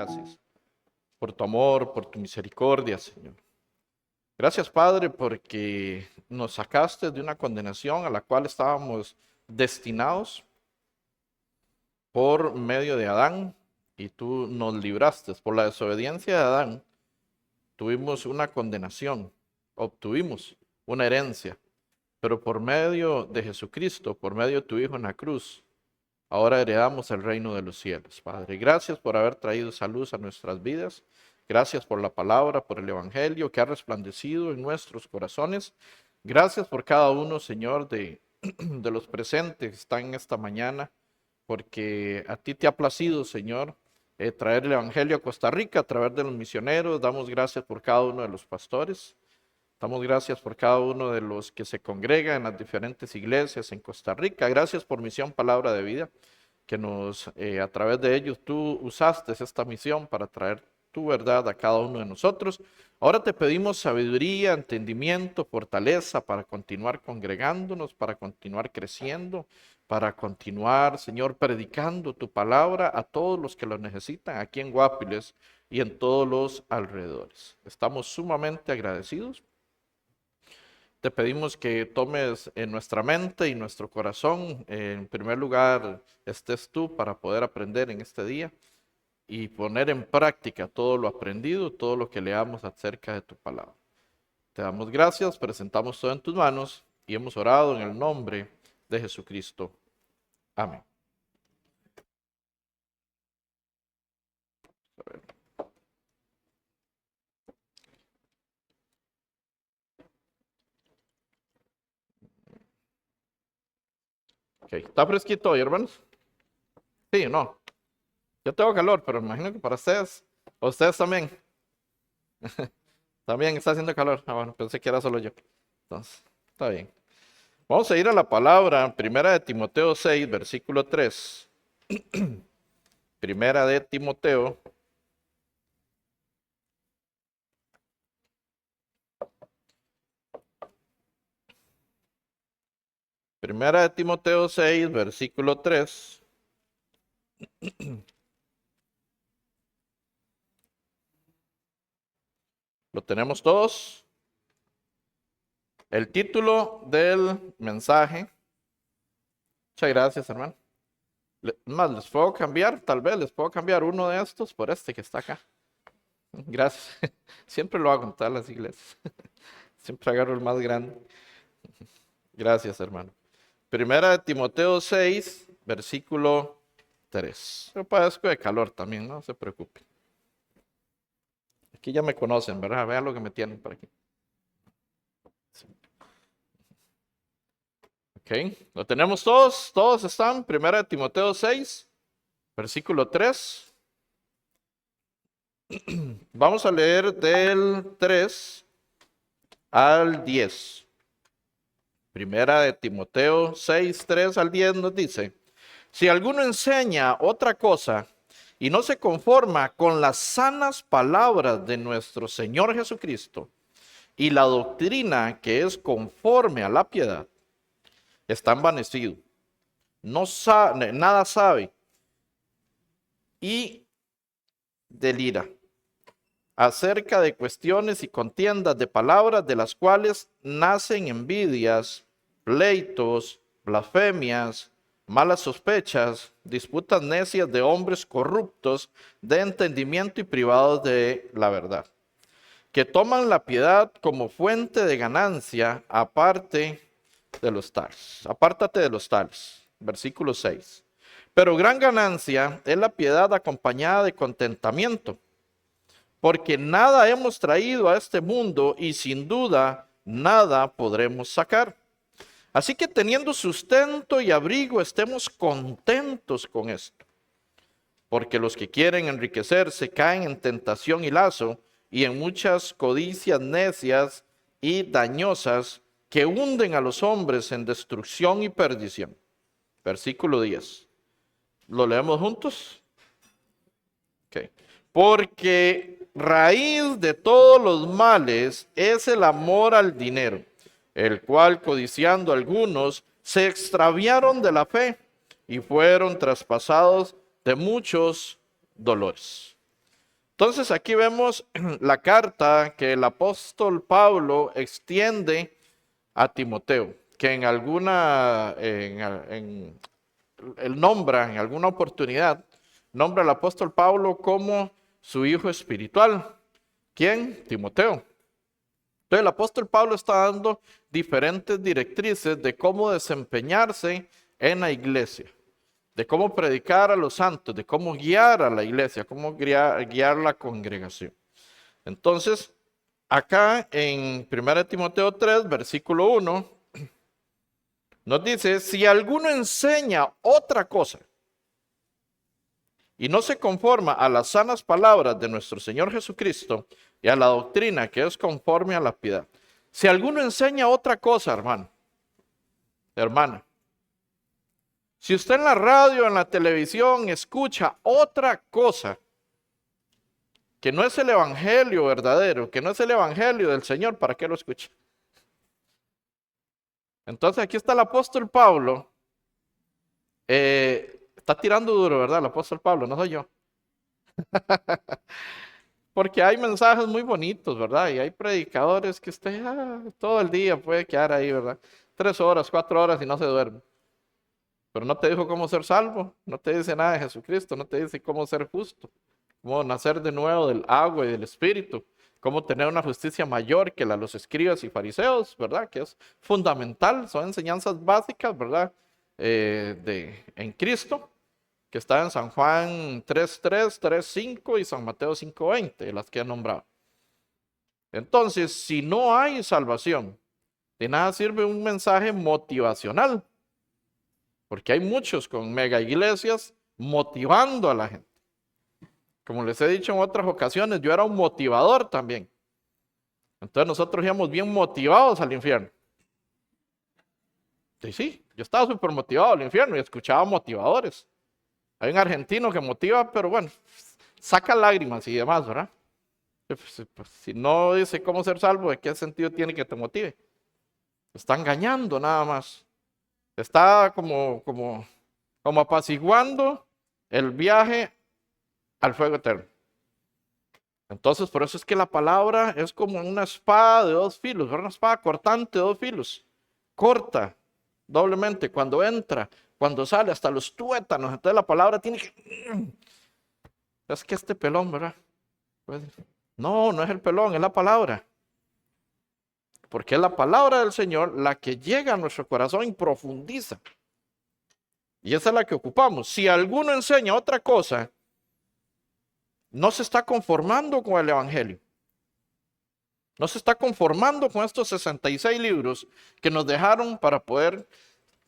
gracias por tu amor, por tu misericordia, Señor. Gracias, Padre, porque nos sacaste de una condenación a la cual estábamos destinados por medio de Adán, y tú nos libraste. Por la desobediencia de Adán, tuvimos una condenación, obtuvimos una herencia, pero por medio de Jesucristo, por medio de tu Hijo en la cruz, ahora heredamos el reino de los cielos. Padre, gracias por haber traído esa luz a nuestras vidas. Gracias por la palabra, por el evangelio que ha resplandecido en nuestros corazones. Gracias por cada uno, Señor, de los presentes que están en esta mañana, porque a ti te ha placido, Señor, traer el evangelio a Costa Rica a través de los misioneros. Damos gracias por cada uno de los pastores. Damos gracias por cada uno de los que se congregan en las diferentes iglesias en Costa Rica. Gracias por Misión Palabra de Vida, que a través de ellos tú usaste esta misión para traer tu verdad a cada uno de nosotros. Ahora te pedimos sabiduría, entendimiento, fortaleza para continuar congregándonos, para continuar creciendo, para continuar, Señor, predicando tu palabra a todos los que lo necesitan aquí en Guapiles y en todos los alrededores. Estamos sumamente agradecidos. Te pedimos que tomes en nuestra mente y nuestro corazón, en primer lugar, estés tú para poder aprender en este día y poner en práctica todo lo aprendido, todo lo que leamos acerca de tu palabra. Te damos gracias, presentamos todo en tus manos y hemos orado en el nombre de Jesucristo. Amén. Okay. ¿Está fresquito hoy, hermanos? Sí, no. Yo tengo calor, pero me imagino que para ustedes también. También está haciendo calor. Ah, bueno, pensé que era solo yo. Entonces, está bien. Vamos a ir a la palabra, Primera de Timoteo 6, versículo 3. Primera de Timoteo. Primera de Timoteo 6, versículo 3. ¿Lo tenemos todos? El título del mensaje. Muchas gracias, hermano. Más, les puedo cambiar, tal vez les puedo cambiar uno de estos por este que está acá. Gracias. Siempre lo hago en todas las iglesias. Siempre agarro el más grande. Gracias, hermano. Primera de Timoteo 6, versículo 3. Yo padezco de calor también, no se preocupe. Aquí ya me conocen, ¿verdad? Vean lo que me tienen por aquí. Ok, lo tenemos todos. Todos están. Primera de Timoteo 6, versículo 3. Vamos a leer del 3 al 10. Primera de Timoteo 6, 3 al 10 nos dice: si alguno enseña otra cosa y no se conforma con las sanas palabras de nuestro Señor Jesucristo y la doctrina que es conforme a la piedad, está envanecido, no sabe, nada sabe y delira acerca de cuestiones y contiendas de palabras, de las cuales nacen envidias, pleitos, blasfemias, malas sospechas, disputas necias de hombres corruptos de entendimiento y privados de la verdad, que toman la piedad como fuente de ganancia, apártate de los tales. Versículo 6. Pero gran ganancia es la piedad acompañada de contentamiento, porque nada hemos traído a este mundo y sin duda nada podremos sacar. Así que teniendo sustento y abrigo, estemos contentos con esto. Porque los que quieren enriquecerse caen en tentación y lazo y en muchas codicias necias y dañosas que hunden a los hombres en destrucción y perdición. Versículo 10. ¿Lo leemos juntos? Ok. Porque raíz de todos los males es el amor al dinero, el cual, codiciando algunos, se extraviaron de la fe y fueron traspasados de muchos dolores. Entonces aquí vemos la carta que el apóstol Pablo extiende a Timoteo, que en alguna, él nombra en alguna oportunidad, nombra al apóstol Pablo como su hijo espiritual. ¿Quién? Timoteo. Entonces el apóstol Pablo está dando diferentes directrices de cómo desempeñarse en la iglesia, de cómo predicar a los santos, de cómo guiar a la iglesia, cómo guiar la congregación. Entonces, acá en 1 Timoteo 3, versículo 1, nos dice, si alguno enseña otra cosa y no se conforma a las sanas palabras de nuestro Señor Jesucristo y a la doctrina que es conforme a la piedad. Si alguno enseña otra cosa, hermano, hermana, si usted en la radio, en la televisión, escucha otra cosa que no es el evangelio verdadero, que no es el evangelio del Señor, ¿para qué lo escucha? Entonces aquí está el apóstol Pablo, está tirando duro, ¿verdad? El apóstol Pablo, no soy yo. Porque hay mensajes muy bonitos, ¿verdad? Y hay predicadores que usted todo el día puede quedar ahí, ¿verdad? 3 horas, 4 horas y no se duerme. Pero no te dijo cómo ser salvo, no te dice nada de Jesucristo, no te dice cómo ser justo, cómo nacer de nuevo del agua y del espíritu, cómo tener una justicia mayor que la de los escribas y fariseos, ¿verdad? Que es fundamental, son enseñanzas básicas, ¿verdad? En Cristo, que está en San Juan 3:3, 3:5 y San Mateo 5:20, las que he nombrado. Entonces, si no hay salvación, de nada sirve un mensaje motivacional, porque hay muchos con mega iglesias motivando a la gente. Como les he dicho en otras ocasiones, yo era un motivador también. Entonces nosotros íbamos bien motivados al infierno. Sí, sí, yo estaba súper motivado al infierno y escuchaba motivadores. Hay un argentino que motiva, pero bueno, saca lágrimas y demás, ¿verdad? Pues, si no dice cómo ser salvo, ¿de qué sentido tiene que te motive? Te está engañando nada más. Está como apaciguando el viaje al fuego eterno. Entonces, por eso es que la palabra es como una espada de 2 filos, una espada cortante de 2 filos. Corta doblemente cuando entra, cuando sale, hasta los tuétanos. Entonces la palabra tiene que... Es que este pelón, ¿verdad? No, no es el pelón, es la palabra. Porque es la palabra del Señor la que llega a nuestro corazón y profundiza. Y esa es la que ocupamos. Si alguno enseña otra cosa, no se está conformando con el Evangelio. No se está conformando con estos 66 libros que nos dejaron para poder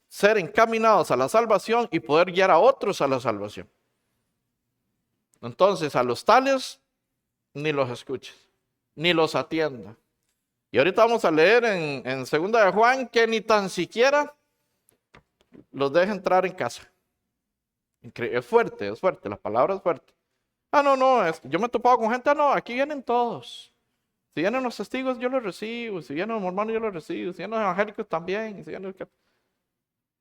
ser encaminados a la salvación y poder guiar a otros a la salvación. Entonces, a los tales, ni los escuches, ni los atienda. Y ahorita vamos a leer en 2 de Juan que ni tan siquiera los deja entrar en casa. Es fuerte, la palabra es fuerte. No, yo me he topado con gente, no, aquí vienen todos. Si vienen los testigos, yo los recibo. Si vienen los mormones, yo los recibo. Si vienen los evangélicos, también.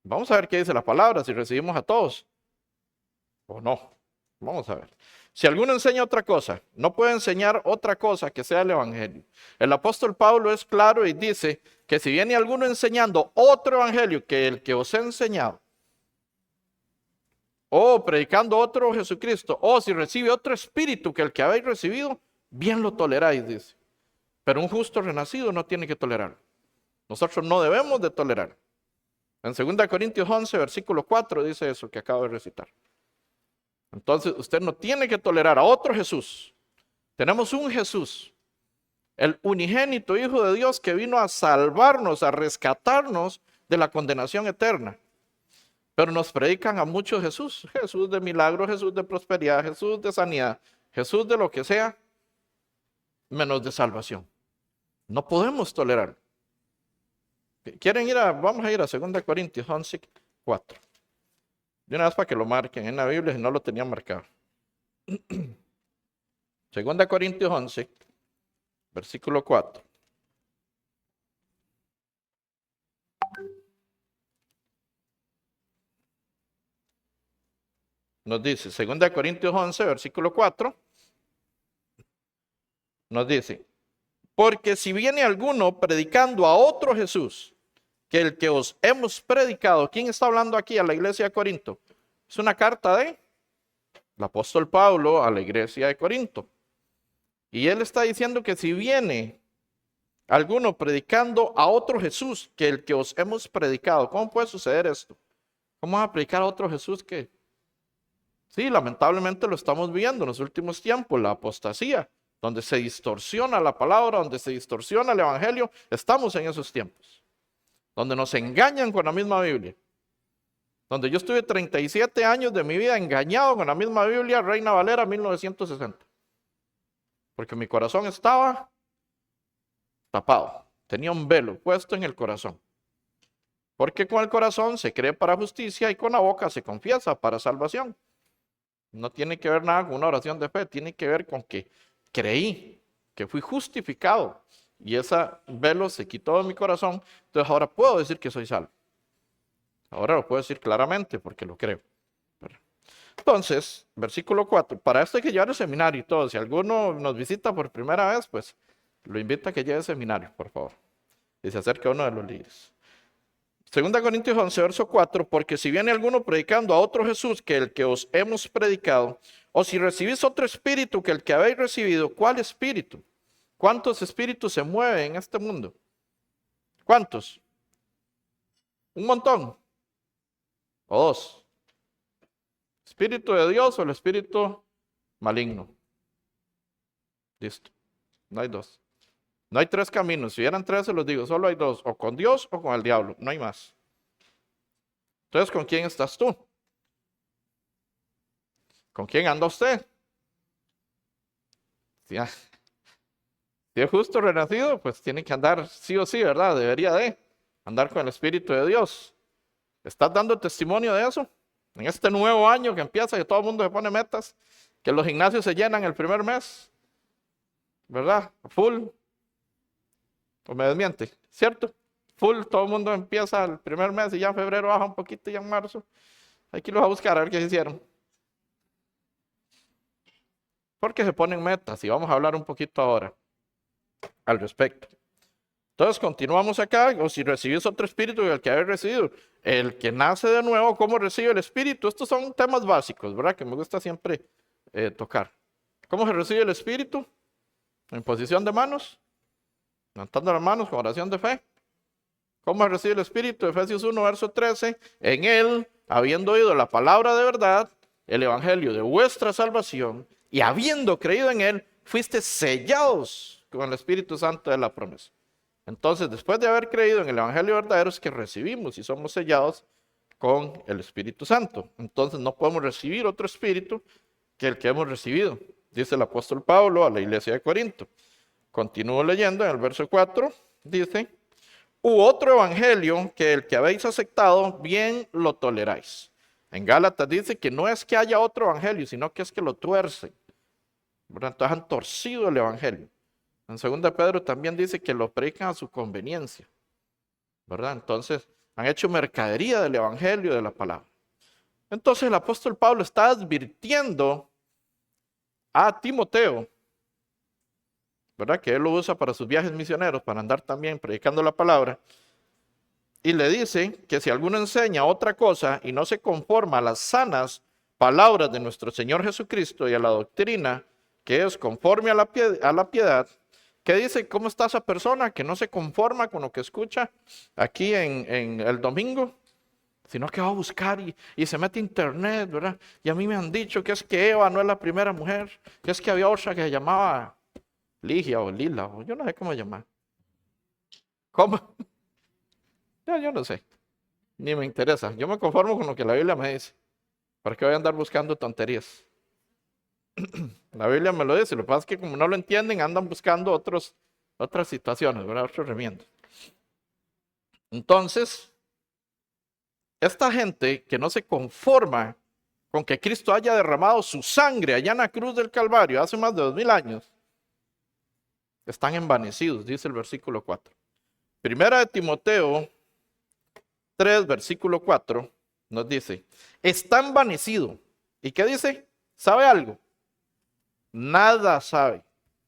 Vamos a ver qué dice la palabra, si recibimos a todos o no. Vamos a ver. Si alguno enseña otra cosa, no puede enseñar otra cosa que sea el evangelio. El apóstol Pablo es claro y dice que si viene alguno enseñando otro evangelio que el que os he enseñado, o predicando otro Jesucristo, o si recibe otro espíritu que el que habéis recibido, bien lo toleráis, dice. Pero un justo renacido no tiene que tolerar. Nosotros no debemos de tolerar. En 2 Corintios 11, versículo 4, dice eso que acabo de recitar. Entonces, usted no tiene que tolerar a otro Jesús. Tenemos un Jesús, el unigénito Hijo de Dios que vino a salvarnos, a rescatarnos de la condenación eterna. Pero nos predican a muchos Jesús. Jesús de milagro, Jesús de prosperidad, Jesús de sanidad, Jesús de lo que sea, menos de salvación. No podemos tolerar. ¿Quieren ir vamos a ir a 2 Corintios 11, 4. De una vez para que lo marquen en la Biblia si no lo tenían marcado. 2 Corintios 11, versículo 4. Nos dice, 2 Corintios 11, versículo 4. nos dice, porque si viene alguno predicando a otro Jesús, que el que os hemos predicado, ¿quién está hablando aquí a la iglesia de Corinto? Es una carta del apóstol Pablo a la iglesia de Corinto. Y él está diciendo que si viene alguno predicando a otro Jesús, que el que os hemos predicado, ¿cómo puede suceder esto? ¿Cómo vas a predicar a otro Jesús que? Sí, lamentablemente lo estamos viendo en los últimos tiempos, la apostasía, donde se distorsiona la palabra, donde se distorsiona el evangelio. Estamos en esos tiempos, donde nos engañan con la misma Biblia, donde yo estuve 37 años de mi vida engañado con la misma Biblia, Reina Valera 1960, porque mi corazón estaba tapado, tenía un velo puesto en el corazón, porque con el corazón se cree para justicia y con la boca se confiesa para salvación. No tiene que ver nada con una oración de fe, tiene que ver con que creí, que fui justificado y ese velo se quitó de mi corazón. Entonces ahora puedo decir que soy salvo. Ahora lo puedo decir claramente porque lo creo. Entonces, versículo 4, para esto hay que llevar el seminario y todo. Si alguno nos visita por primera vez, pues lo invito a que lleve el seminario, por favor, y se acerque a uno de los líderes. 2 Corintios 11, verso 4, porque si viene alguno predicando a otro Jesús que el que os hemos predicado, o si recibís otro espíritu que el que habéis recibido, ¿cuál espíritu? ¿Cuántos espíritus se mueven en este mundo? ¿Cuántos? ¿Un montón? ¿O dos? ¿Espíritu de Dios o el espíritu maligno? Listo, no hay dos. No hay tres caminos. Si eran tres, se los digo, solo hay dos, o con Dios o con el diablo, no hay más. Entonces, ¿con quién estás tú? ¿Con quién anda usted? Si es justo renacido, pues tiene que andar sí o sí, ¿verdad? Debería de andar con el Espíritu de Dios. ¿Estás dando testimonio de eso? En este nuevo año que empieza, que todo el mundo se pone metas, que los gimnasios se llenan el primer mes, ¿verdad? Full. ¿O me desmiente? ¿Cierto? Full, todo el mundo empieza el primer mes y ya en febrero baja un poquito y ya en marzo. Hay que irlos a buscar a ver qué hicieron. Porque se ponen metas y vamos a hablar un poquito ahora al respecto. Entonces continuamos acá, o si recibís otro espíritu el que habéis recibido, el que nace de nuevo, ¿cómo recibe el espíritu? Estos son temas básicos, ¿verdad? Que me gusta siempre tocar. ¿Cómo se recibe el espíritu? En posición de manos, levantando las manos con oración de fe. ¿Cómo se recibe el espíritu? Efesios 1, verso 13. En él, habiendo oído la palabra de verdad, el evangelio de vuestra salvación, y habiendo creído en él, fuiste sellados con el Espíritu Santo de la promesa. Entonces, después de haber creído en el evangelio verdadero, es que recibimos y somos sellados con el Espíritu Santo. Entonces, no podemos recibir otro espíritu que el que hemos recibido, dice el apóstol Pablo a la iglesia de Corinto. Continúo leyendo en el verso 4, dice: u otro evangelio que el que habéis aceptado, bien lo toleráis. En Gálatas dice que no es que haya otro evangelio, sino que es que lo tuercen, ¿verdad? Entonces han torcido el evangelio. En 2 Pedro también dice que lo predican a su conveniencia, ¿verdad? Entonces han hecho mercadería del evangelio, de la palabra. Entonces el apóstol Pablo está advirtiendo a Timoteo, ¿verdad? Que él lo usa para sus viajes misioneros, para andar también predicando la palabra. Y le dice que si alguno enseña otra cosa y no se conforma a las sanas palabras de nuestro Señor Jesucristo y a la doctrina que es conforme a la piedad, ¿qué dice? ¿Cómo está esa persona que no se conforma con lo que escucha aquí en el domingo? Sino que va a buscar y se mete a internet, ¿verdad? Y a mí me han dicho que es que Eva no es la primera mujer, que es que había otra que se llamaba Ligia o Lila, o yo no sé cómo llamar. ¿Cómo? Yo no sé, ni me interesa. Yo me conformo con lo que la Biblia me dice. ¿Para qué voy a andar buscando tonterías? La Biblia me lo dice, lo que pasa es que como no lo entienden, andan buscando otras situaciones, ¿verdad? Otros remiendos. Entonces, esta gente que no se conforma con que Cristo haya derramado su sangre allá en la cruz del Calvario hace más de 2000 años, están envanecidos, dice el versículo 4. Primera de Timoteo 3, versículo 4, nos dice: está envanecido. ¿Y qué dice? ¿Sabe algo? Nada sabe.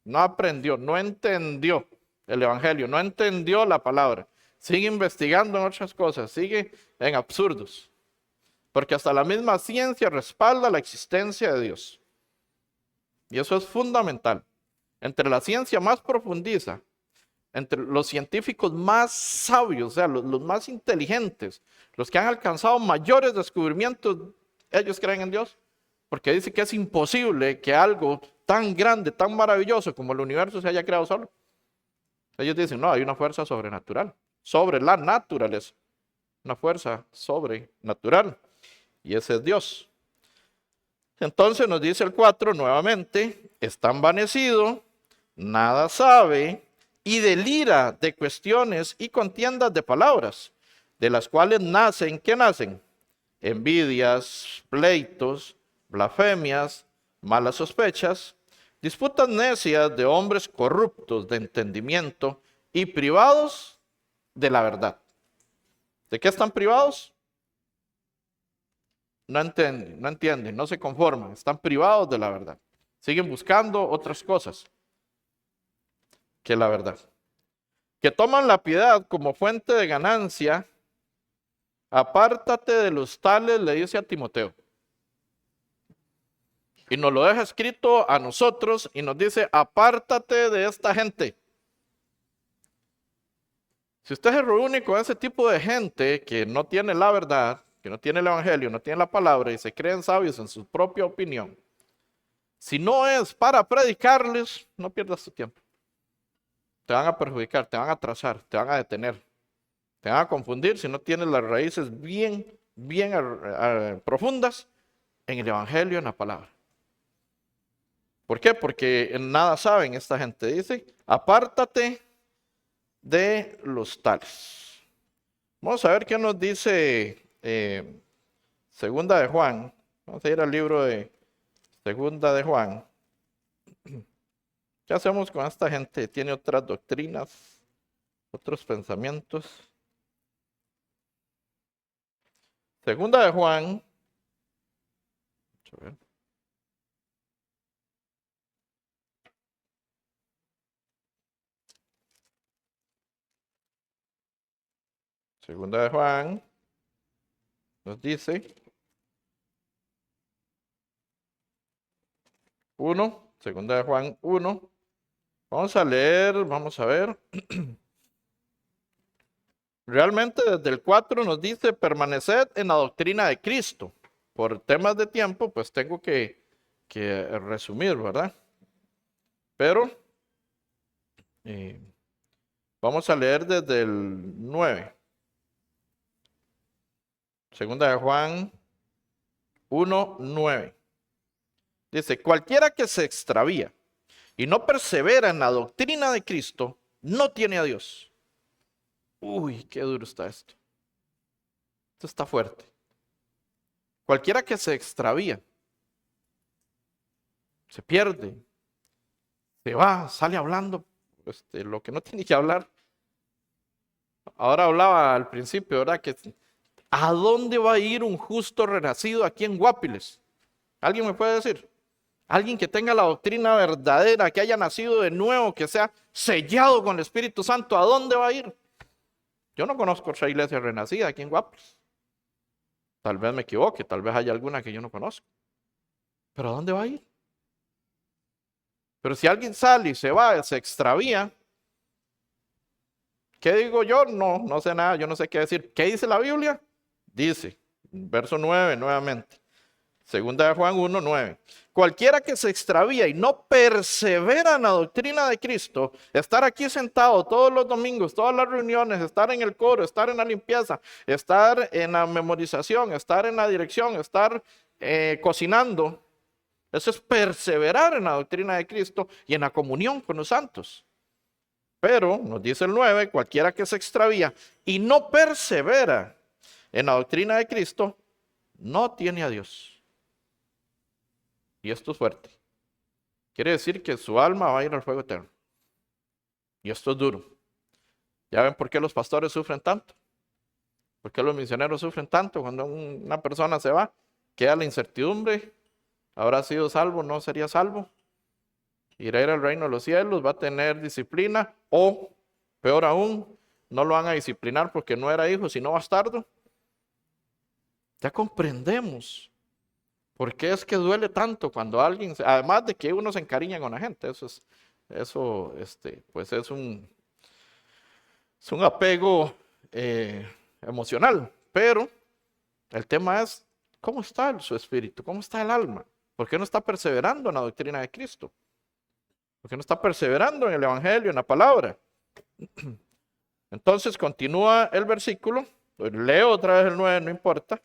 no aprendió, no entendió el evangelio, no entendió la palabra, sigue investigando en otras cosas, sigue en absurdos, porque hasta la misma ciencia respalda la existencia de Dios. Y eso es fundamental. Entre la ciencia más profundiza, entre los científicos más sabios, o sea, los más inteligentes, los que han alcanzado mayores descubrimientos, ellos creen en Dios, porque dice que es imposible que algo tan grande, tan maravilloso como el universo se haya creado solo. Ellos dicen, no, hay una fuerza sobrenatural, sobre la naturaleza, una fuerza sobrenatural, y ese es Dios. Entonces nos dice el 4 nuevamente, está envanecido, nada sabe y delira de cuestiones y contiendas de palabras, de las cuales nacen, ¿qué nacen? Envidias, pleitos, blasfemias, malas sospechas, disputas necias de hombres corruptos de entendimiento y privados de la verdad. ¿De qué están privados? No entienden, no se conforman, están privados de la verdad. Siguen buscando otras cosas que la verdad. Que toman la piedad como fuente de ganancia, apártate de los tales, le dice a Timoteo. Y nos lo deja escrito a nosotros y nos dice, apártate de esta gente. Si usted se reúne con ese tipo de gente que no tiene la verdad, que no tiene el evangelio, no tiene la palabra y se creen sabios en su propia opinión, si no es para predicarles, no pierdas tu tiempo. Te van a perjudicar, te van a atrasar, te van a detener, te van a confundir si no tienes las raíces bien profundas en el evangelio, en la palabra. ¿Por qué? Porque nada saben esta gente. Dice, apártate de los tales. Vamos a ver qué nos dice Segunda de Juan. Vamos a ir al libro de Segunda de Juan. ¿Qué hacemos con esta gente? Tiene otras doctrinas, otros pensamientos. Segunda de Juan. A ver. Segunda de Juan nos dice 1, Segunda de Juan 1. Vamos a leer, vamos a ver. Realmente desde el 4 nos dice permaneced en la doctrina de Cristo. Por temas de tiempo, pues tengo que resumir, ¿verdad? Pero vamos a leer desde el 9. Segunda de Juan 1, 9. Dice, cualquiera que se extravía y no persevera en la doctrina de Cristo, no tiene a Dios. Uy, qué duro está esto. Esto está fuerte. Cualquiera que se extravía, se pierde, se va, sale hablando lo que no tiene que hablar. Ahora hablaba al principio, ¿verdad? Que ¿a dónde va a ir un justo renacido aquí en Guapiles? ¿Alguien me puede decir? Alguien que tenga la doctrina verdadera, que haya nacido de nuevo, que sea sellado con el Espíritu Santo, ¿a dónde va a ir? Yo no conozco otra iglesia renacida aquí en Guapiles. Tal vez me equivoque, tal vez haya alguna que yo no conozco. ¿Pero a dónde va a ir? Pero si alguien sale y se va, se extravía, ¿qué digo yo? No sé nada, yo no sé qué decir. ¿Qué dice la Biblia? Dice, verso 9 nuevamente. Segunda de Juan 1, 9. Cualquiera que se extravía y no persevera en la doctrina de Cristo, estar aquí sentado todos los domingos, todas las reuniones, estar en el coro, estar en la limpieza, estar en la memorización, estar en la dirección, estar cocinando, eso es perseverar en la doctrina de Cristo y en la comunión con los santos. Pero, nos dice el 9, cualquiera que se extravía y no persevera en la doctrina de Cristo, no tiene a Dios. Y esto es fuerte. Quiere decir que su alma va a ir al fuego eterno. Y esto es duro. ¿Ya ven por qué los pastores sufren tanto? ¿Por qué los misioneros sufren tanto? Cuando una persona se va, queda la incertidumbre. ¿Habrá sido salvo? ¿No sería salvo? irá a ir al reino de los cielos, va a tener disciplina, o peor aún, no lo van a disciplinar porque no era hijo, sino bastardo. Ya comprendemos por qué es que duele tanto cuando alguien, además de que uno se encariña con la gente, pues es un apego emocional, pero el tema es, ¿cómo está su espíritu? ¿Cómo está el alma? ¿Por qué no está perseverando en la doctrina de Cristo? ¿Por qué no está perseverando en el Evangelio, en la palabra? Entonces continúa el versículo, leo otra vez el 9, no importa.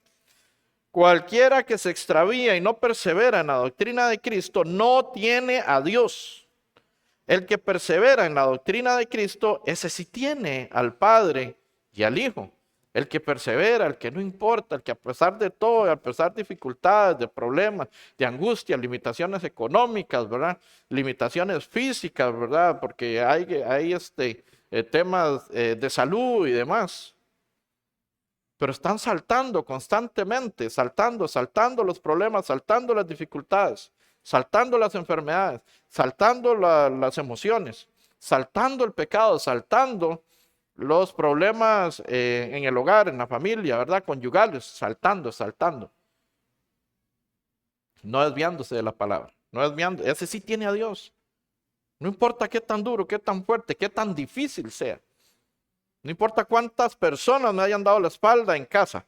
Cualquiera que se extravía y no persevera en la doctrina de Cristo no tiene a Dios. El que persevera en la doctrina de Cristo, ese sí tiene al Padre y al Hijo. El que persevera, el que no importa, el que a pesar de todo, a pesar de dificultades, de problemas, de angustia, limitaciones económicas, ¿verdad? Limitaciones físicas, ¿verdad? Porque hay temas de salud y demás. Pero están saltando constantemente, saltando los problemas, saltando las dificultades, saltando las enfermedades, saltando las emociones, saltando el pecado, saltando los problemas en el hogar, en la familia, ¿verdad? Conyugales, saltando. No desviándose de la palabra, no desviando. Ese sí tiene a Dios. No importa qué tan duro, qué tan fuerte, qué tan difícil sea. No importa cuántas personas me hayan dado la espalda en casa.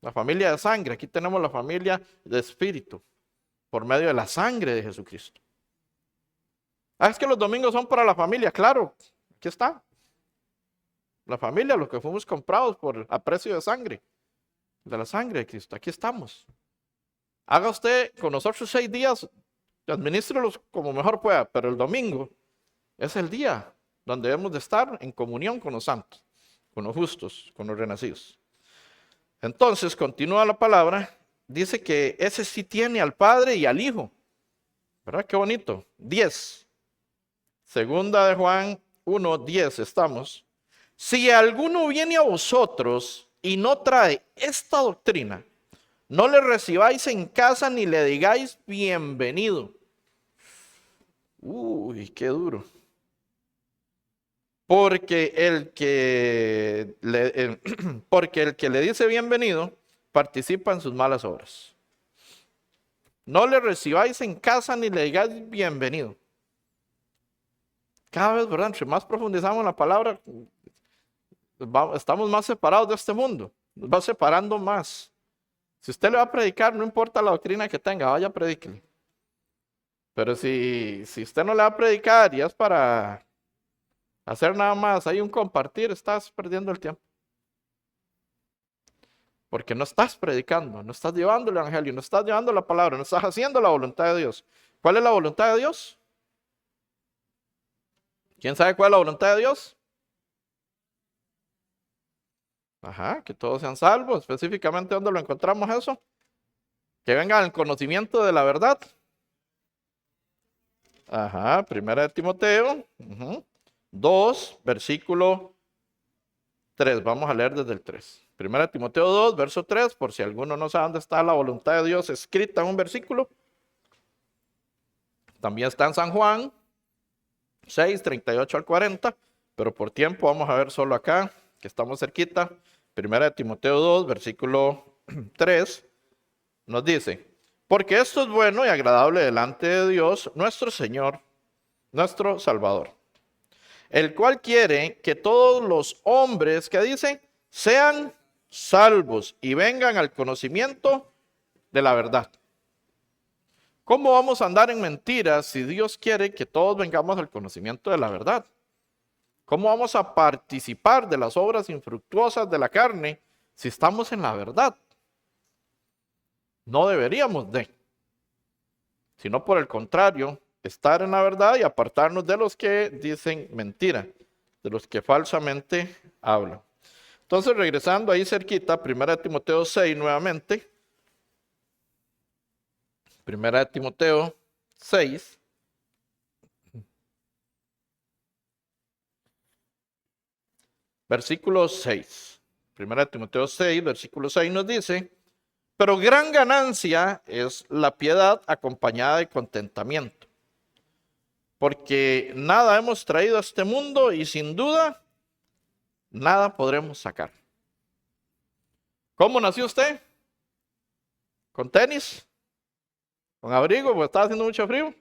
La familia de sangre, aquí tenemos la familia de espíritu, por medio de la sangre de Jesucristo. Es que los domingos son para la familia, claro, aquí está. La familia, los que fuimos comprados por a precio de sangre, de la sangre de Cristo, aquí estamos. Haga usted con nosotros 6 días, administrelos como mejor pueda, pero el domingo es el día donde debemos de estar en comunión con los santos, con los justos, con los renacidos. Entonces, continúa la palabra, dice que ese sí tiene al Padre y al Hijo. ¿Verdad? Qué bonito. 10. Segunda de Juan 1:10 estamos. Si alguno viene a vosotros y no trae esta doctrina, no le recibáis en casa ni le digáis bienvenido. Uy, qué duro. Porque el que le dice bienvenido participa en sus malas obras. No le recibáis en casa ni le digáis bienvenido. Cada vez, ¿verdad? Entre más profundizamos en la palabra, estamos más separados de este mundo. Nos va separando más. Si usted le va a predicar, no importa la doctrina que tenga, vaya a predicarle. Pero si usted no le va a predicar y es para hacer nada más, hay un compartir, estás perdiendo el tiempo. Porque no estás predicando, no estás llevando el evangelio, no estás llevando la palabra, no estás haciendo la voluntad de Dios. ¿Cuál es la voluntad de Dios? ¿Quién sabe cuál es la voluntad de Dios? Ajá, que todos sean salvos. Específicamente, ¿dónde lo encontramos eso? Que vengan al conocimiento de la verdad. Ajá, primera de Timoteo 2, versículo 3. Vamos a leer desde el 3. Primera de Timoteo 2, verso 3, por si alguno no sabe dónde está la voluntad de Dios escrita en un versículo. También está en San Juan 6, 38 al 40, pero por tiempo vamos a ver solo acá, que estamos cerquita. Primera de Timoteo 2, versículo 3, nos dice: porque esto es bueno y agradable delante de Dios, nuestro Señor, nuestro Salvador, el cual quiere que todos los hombres, que dicen, sean salvos y vengan al conocimiento de la verdad. ¿Cómo vamos a andar en mentiras si Dios quiere que todos vengamos al conocimiento de la verdad? ¿Cómo vamos a participar de las obras infructuosas de la carne si estamos en la verdad? No deberíamos sino por el contrario, estar en la verdad y apartarnos de los que dicen mentira, de los que falsamente hablan. Entonces, regresando ahí cerquita, 1 Timoteo 6 nuevamente. 1 Timoteo 6. Versículo 6. 1 Timoteo 6, versículo 6 nos dice: pero gran ganancia es la piedad acompañada de contentamiento, porque nada hemos traído a este mundo y sin duda nada podremos sacar. ¿Cómo nació usted? ¿Con tenis? ¿Con abrigo? Porque estaba haciendo mucho frío.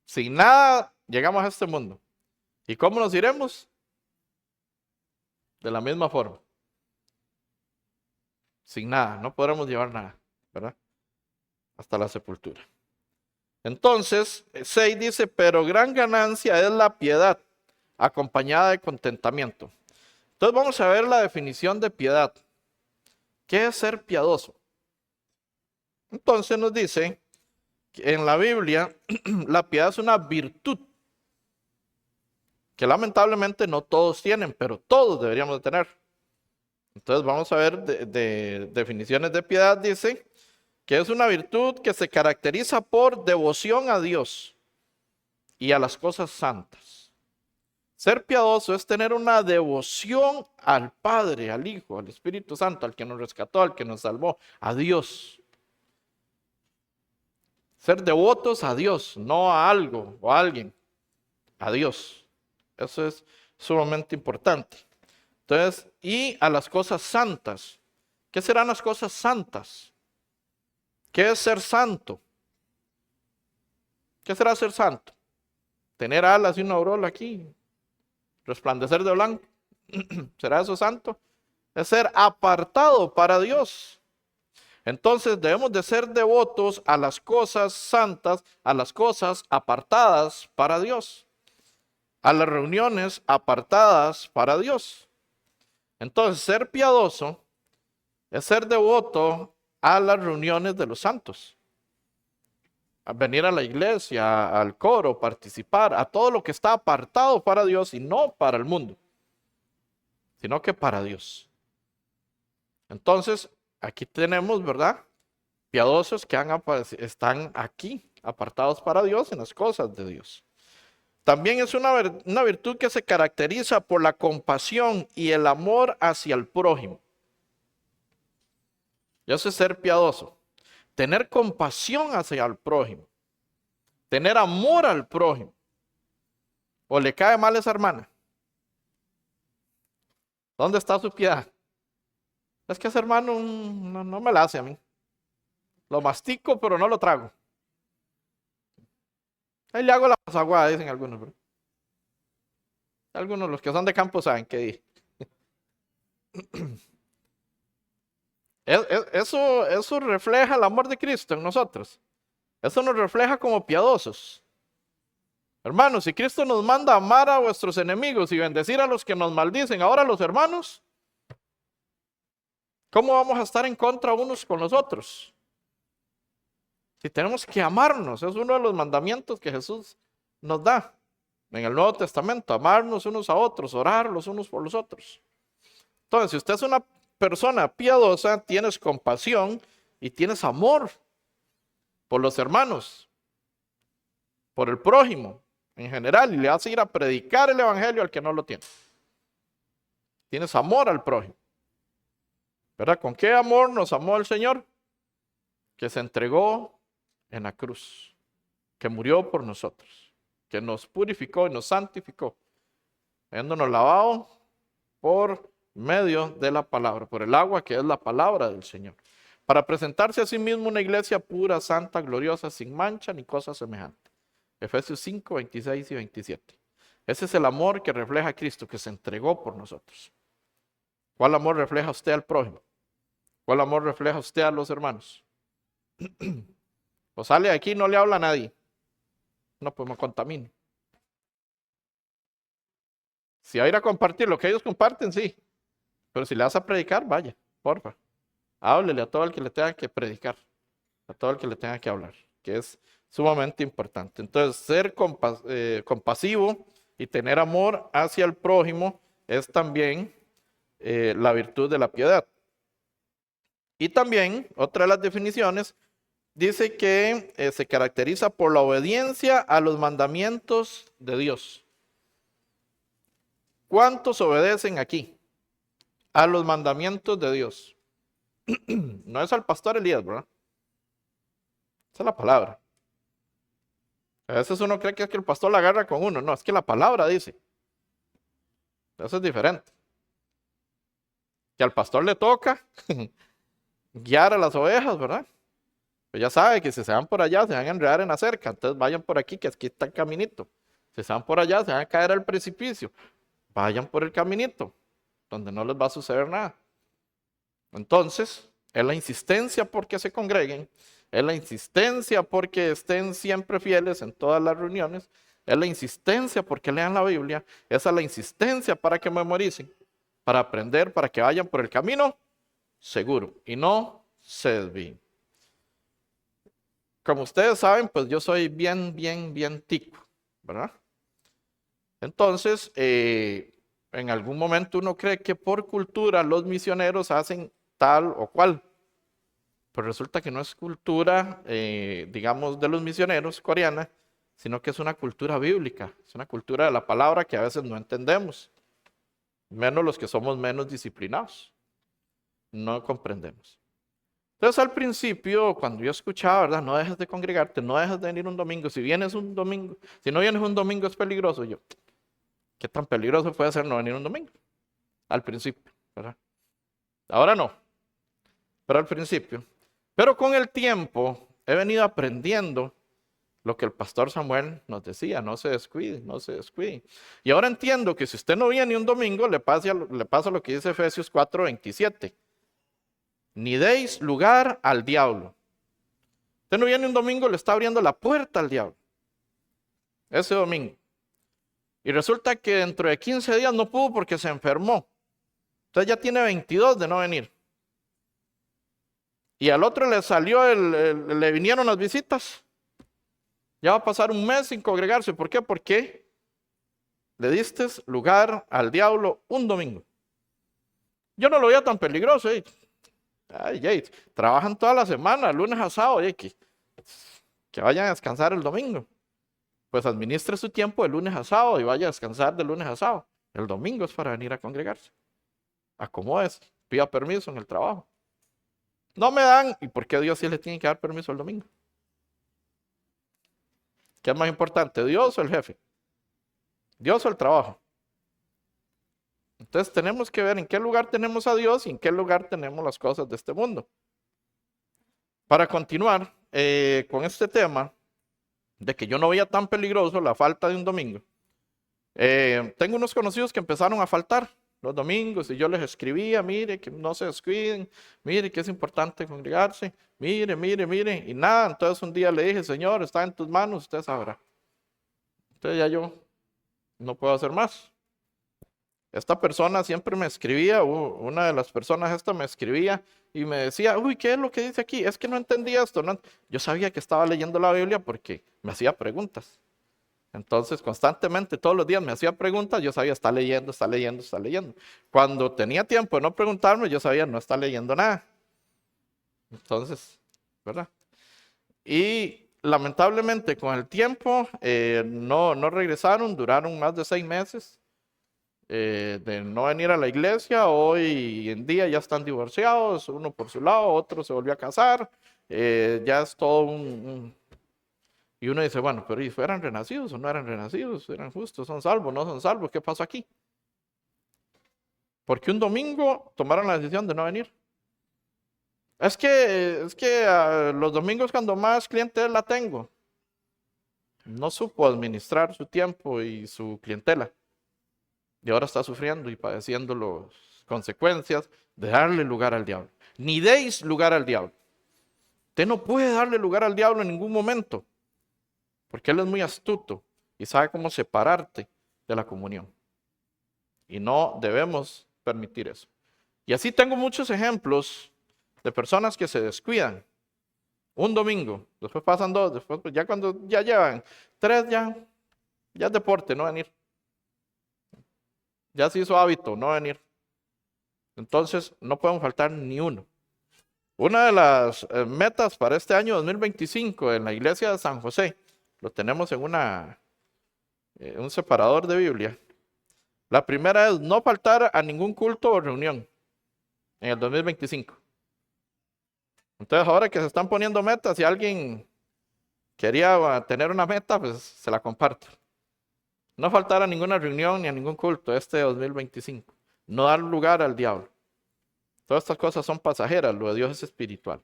Sin nada llegamos a este mundo. ¿Y cómo nos iremos? De la misma forma. Sin nada, no podremos llevar nada, ¿verdad? Hasta la sepultura. Entonces, 6 dice, pero gran ganancia es la piedad, acompañada de contentamiento. Entonces vamos a ver la definición de piedad. ¿Qué es ser piadoso? Entonces nos dice que en la Biblia la piedad es una virtud que lamentablemente no todos tienen, pero todos deberíamos de tener. Entonces vamos a ver de definiciones de piedad. Dice que es una virtud que se caracteriza por devoción a Dios y a las cosas santas. Ser piadoso es tener una devoción al Padre, al Hijo, al Espíritu Santo, al que nos rescató, al que nos salvó, a Dios. Ser devotos a Dios, no a algo o a alguien, a Dios. Eso es sumamente importante. Entonces, y a las cosas santas. ¿Qué serán las cosas santas? ¿Qué es ser santo? ¿Qué será ser santo? Tener alas y una aureola aquí, resplandecer de blanco. ¿Será eso santo? Es ser apartado para Dios. Entonces debemos de ser devotos a las cosas santas, a las cosas apartadas para Dios, a las reuniones apartadas para Dios. Entonces ser piadoso es ser devoto a las reuniones de los santos, a venir a la iglesia, al coro, participar, a todo lo que está apartado para Dios y no para el mundo, sino que para Dios. Entonces, aquí tenemos, ¿verdad? Piadosos que están aquí, apartados para Dios en las cosas de Dios. También es una virtud que se caracteriza por la compasión y el amor hacia el prójimo. Y eso es ser piadoso. Tener compasión hacia el prójimo. Tener amor al prójimo. ¿O le cae mal esa hermana? ¿Dónde está su piedad? Es que ese hermano no me la hace a mí. Lo mastico, pero no lo trago. Ahí le hago la pasaguada, dicen algunos. Bro. Algunos, los que son de campo, saben qué dije. Eso refleja el amor de Cristo en nosotros. Eso nos refleja como piadosos. Hermanos, si Cristo nos manda a amar a vuestros enemigos y bendecir a los que nos maldicen, ahora los hermanos, ¿cómo vamos a estar en contra unos con los otros? Si tenemos que amarnos, es uno de los mandamientos que Jesús nos da en el Nuevo Testamento, amarnos unos a otros, orar los unos por los otros. Entonces, si usted es una persona piadosa, tienes compasión y tienes amor por los hermanos, por el prójimo en general, y le vas a ir a predicar el evangelio al que no lo tiene. Tienes amor al prójimo. ¿Verdad? ¿Con qué amor nos amó el Señor? Que se entregó en la cruz, que murió por nosotros, que nos purificó y nos santificó, habiéndonos lavado por medio de la palabra, por el agua que es la palabra del Señor, para presentarse a sí mismo una iglesia pura, santa, gloriosa, sin mancha ni cosa semejante. Efesios 5, 26 y 27. Ese es el amor que refleja a Cristo, que se entregó por nosotros. ¿Cuál amor refleja usted al prójimo? ¿Cuál amor refleja usted a los hermanos? O sale de aquí y no le habla a nadie. No, pues me contamino. Si va a ir a compartir lo que ellos comparten, sí. Pero si le vas a predicar, vaya, porfa. Háblele a todo el que le tenga que predicar, a todo el que le tenga que hablar, que es sumamente importante. Entonces, ser compasivo y tener amor hacia el prójimo es también la virtud de la piedad. Y también, otra de las definiciones, dice que se caracteriza por la obediencia a los mandamientos de Dios. ¿Cuántos obedecen aquí a los mandamientos de Dios? No es al pastor Elías, ¿verdad? Esa es la palabra. A veces uno cree que es que el pastor la agarra con uno. No, es que la palabra dice. Eso es diferente. Que al pastor le toca guiar a las ovejas, ¿verdad? Pues ya sabe que si se van por allá se van a enredar en la cerca. Entonces vayan por aquí, que aquí está el caminito. Si se van por allá se van a caer al precipicio. Vayan por el caminito, donde no les va a suceder nada. Entonces, es la insistencia porque se congreguen, es la insistencia porque estén siempre fieles en todas las reuniones, es la insistencia porque lean la Biblia, esa es la insistencia para que memoricen, para aprender, para que vayan por el camino seguro y no se desvíen. Como ustedes saben, pues yo soy bien tico, ¿verdad? Entonces, en algún momento uno cree que por cultura los misioneros hacen tal o cual. Pero resulta que no es cultura, digamos, de los misioneros coreana, sino que es una cultura bíblica, es una cultura de la palabra que a veces no entendemos, menos los que somos menos disciplinados, no comprendemos. Entonces al principio, cuando yo escuchaba, ¿verdad? No dejes de congregarte, no dejes de venir un domingo, si vienes un domingo, si no vienes un domingo es peligroso. Yo, ¿qué tan peligroso puede ser no venir un domingo? Al principio, ¿verdad? Ahora no, pero al principio. Pero con el tiempo he venido aprendiendo lo que el pastor Samuel nos decía, no se descuide, no se descuide. Y ahora entiendo que si usted no viene un domingo, le pasa lo que dice Efesios 4:27. Ni deis lugar al diablo. Usted no viene un domingo, le está abriendo la puerta al diablo. Ese domingo. Y resulta que dentro de 15 días no pudo porque se enfermó. Entonces ya tiene 22 de no venir. Y al otro le salió, le vinieron las visitas. Ya va a pasar un mes sin congregarse. ¿Por qué? Porque le diste lugar al diablo un domingo. Yo no lo veía tan peligroso. Ay, trabajan toda la semana, lunes a sábado. Que vayan a descansar el domingo. Pues administre su tiempo de lunes a sábado y vaya a descansar de lunes a sábado. El domingo es para venir a congregarse. Acomódese, pida permiso en el trabajo. No me dan, ¿y por qué Dios sí le tiene que dar permiso el domingo? ¿Qué es más importante, Dios o el jefe? ¿Dios o el trabajo? Entonces tenemos que ver en qué lugar tenemos a Dios y en qué lugar tenemos las cosas de este mundo. Para continuar con este tema de que yo no veía tan peligroso la falta de un domingo, tengo unos conocidos que empezaron a faltar los domingos y yo les escribía, mire, que no se descuiden, mire, que es importante congregarse, mire, y nada. Entonces un día le dije, Señor, está en tus manos, usted sabrá. Entonces ya yo no puedo hacer más. Esta persona siempre me escribía, una de las personas esta me escribía y me decía, uy, ¿qué es lo que dice aquí? Es que no entendí esto. No. Yo sabía que estaba leyendo la Biblia porque me hacía preguntas. Entonces, constantemente, todos los días me hacía preguntas, yo sabía, está leyendo. Cuando tenía tiempo de no preguntarme, yo sabía, no está leyendo nada. Entonces, ¿verdad? Y lamentablemente con el tiempo no regresaron, duraron más de 6 meses de no venir a la iglesia. Hoy en día ya están divorciados, uno por su lado, otro se volvió a casar, ya es todo Y uno dice, bueno, pero ¿y fueran renacidos o no eran renacidos? ¿Eran justos? ¿Son salvos? ¿No son salvos? ¿Qué pasó aquí? Porque un domingo tomaron la decisión de no venir. Es que los domingos cuando más clientes la tengo, no supo administrar su tiempo y su clientela. Y ahora está sufriendo y padeciendo las consecuencias de darle lugar al diablo. Ni deis lugar al diablo. Usted no puede darle lugar al diablo en ningún momento, porque él es muy astuto y sabe cómo separarte de la comunión. Y no debemos permitir eso. Y así tengo muchos ejemplos de personas que se descuidan. Un domingo, después pasan 2, después pues ya cuando ya llevan 3, ya es deporte no venir. Ya se hizo hábito no venir. Entonces no podemos faltar ni uno. Una de las metas para este año 2025 en la iglesia de San José, lo tenemos en un separador de Biblia. La primera es no faltar a ningún culto o reunión en el 2025. Entonces ahora que se están poniendo metas, si alguien quería tener una meta, pues se la comparto. No faltar a ninguna reunión ni a ningún culto este 2025. No dar lugar al diablo. Todas estas cosas son pasajeras, lo de Dios es espiritual.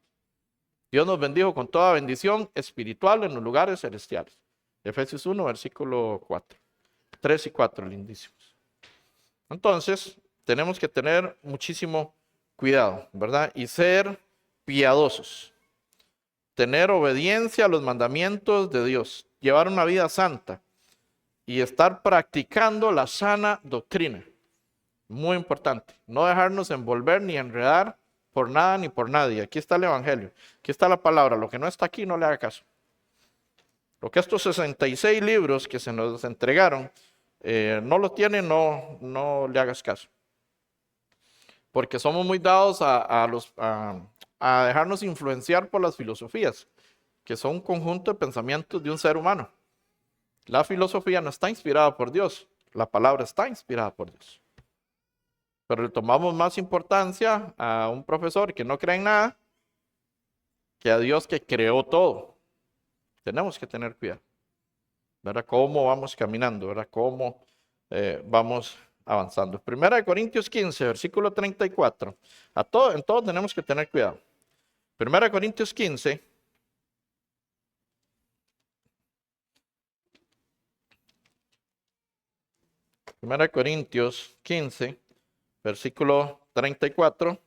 Dios nos bendijo con toda bendición espiritual en los lugares celestiales. Efesios 1, versículo 4. 3 y 4, lindísimos. Entonces, tenemos que tener muchísimo cuidado, ¿verdad? Y ser piadosos. Tener obediencia a los mandamientos de Dios. Llevar una vida santa. Y estar practicando la sana doctrina. Muy importante. No dejarnos envolver ni enredar por nada ni por nadie. Aquí está el evangelio. Aquí está la palabra. Lo que no está aquí, no le haga caso. Lo que estos 66 libros que se nos entregaron, no lo tiene, no le hagas caso. Porque somos muy dados a dejarnos influenciar por las filosofías, que son un conjunto de pensamientos de un ser humano. La filosofía no está inspirada por Dios, la palabra está inspirada por Dios. Pero le tomamos más importancia a un profesor que no cree en nada que a Dios que creó todo. Tenemos que tener cuidado, ¿verdad? Cómo vamos caminando, ¿verdad? Cómo vamos avanzando. 1 Corintios 15, versículo 34. En todo tenemos que tener cuidado. 1 Corintios 15. Primera Corintios 15, versículo 34.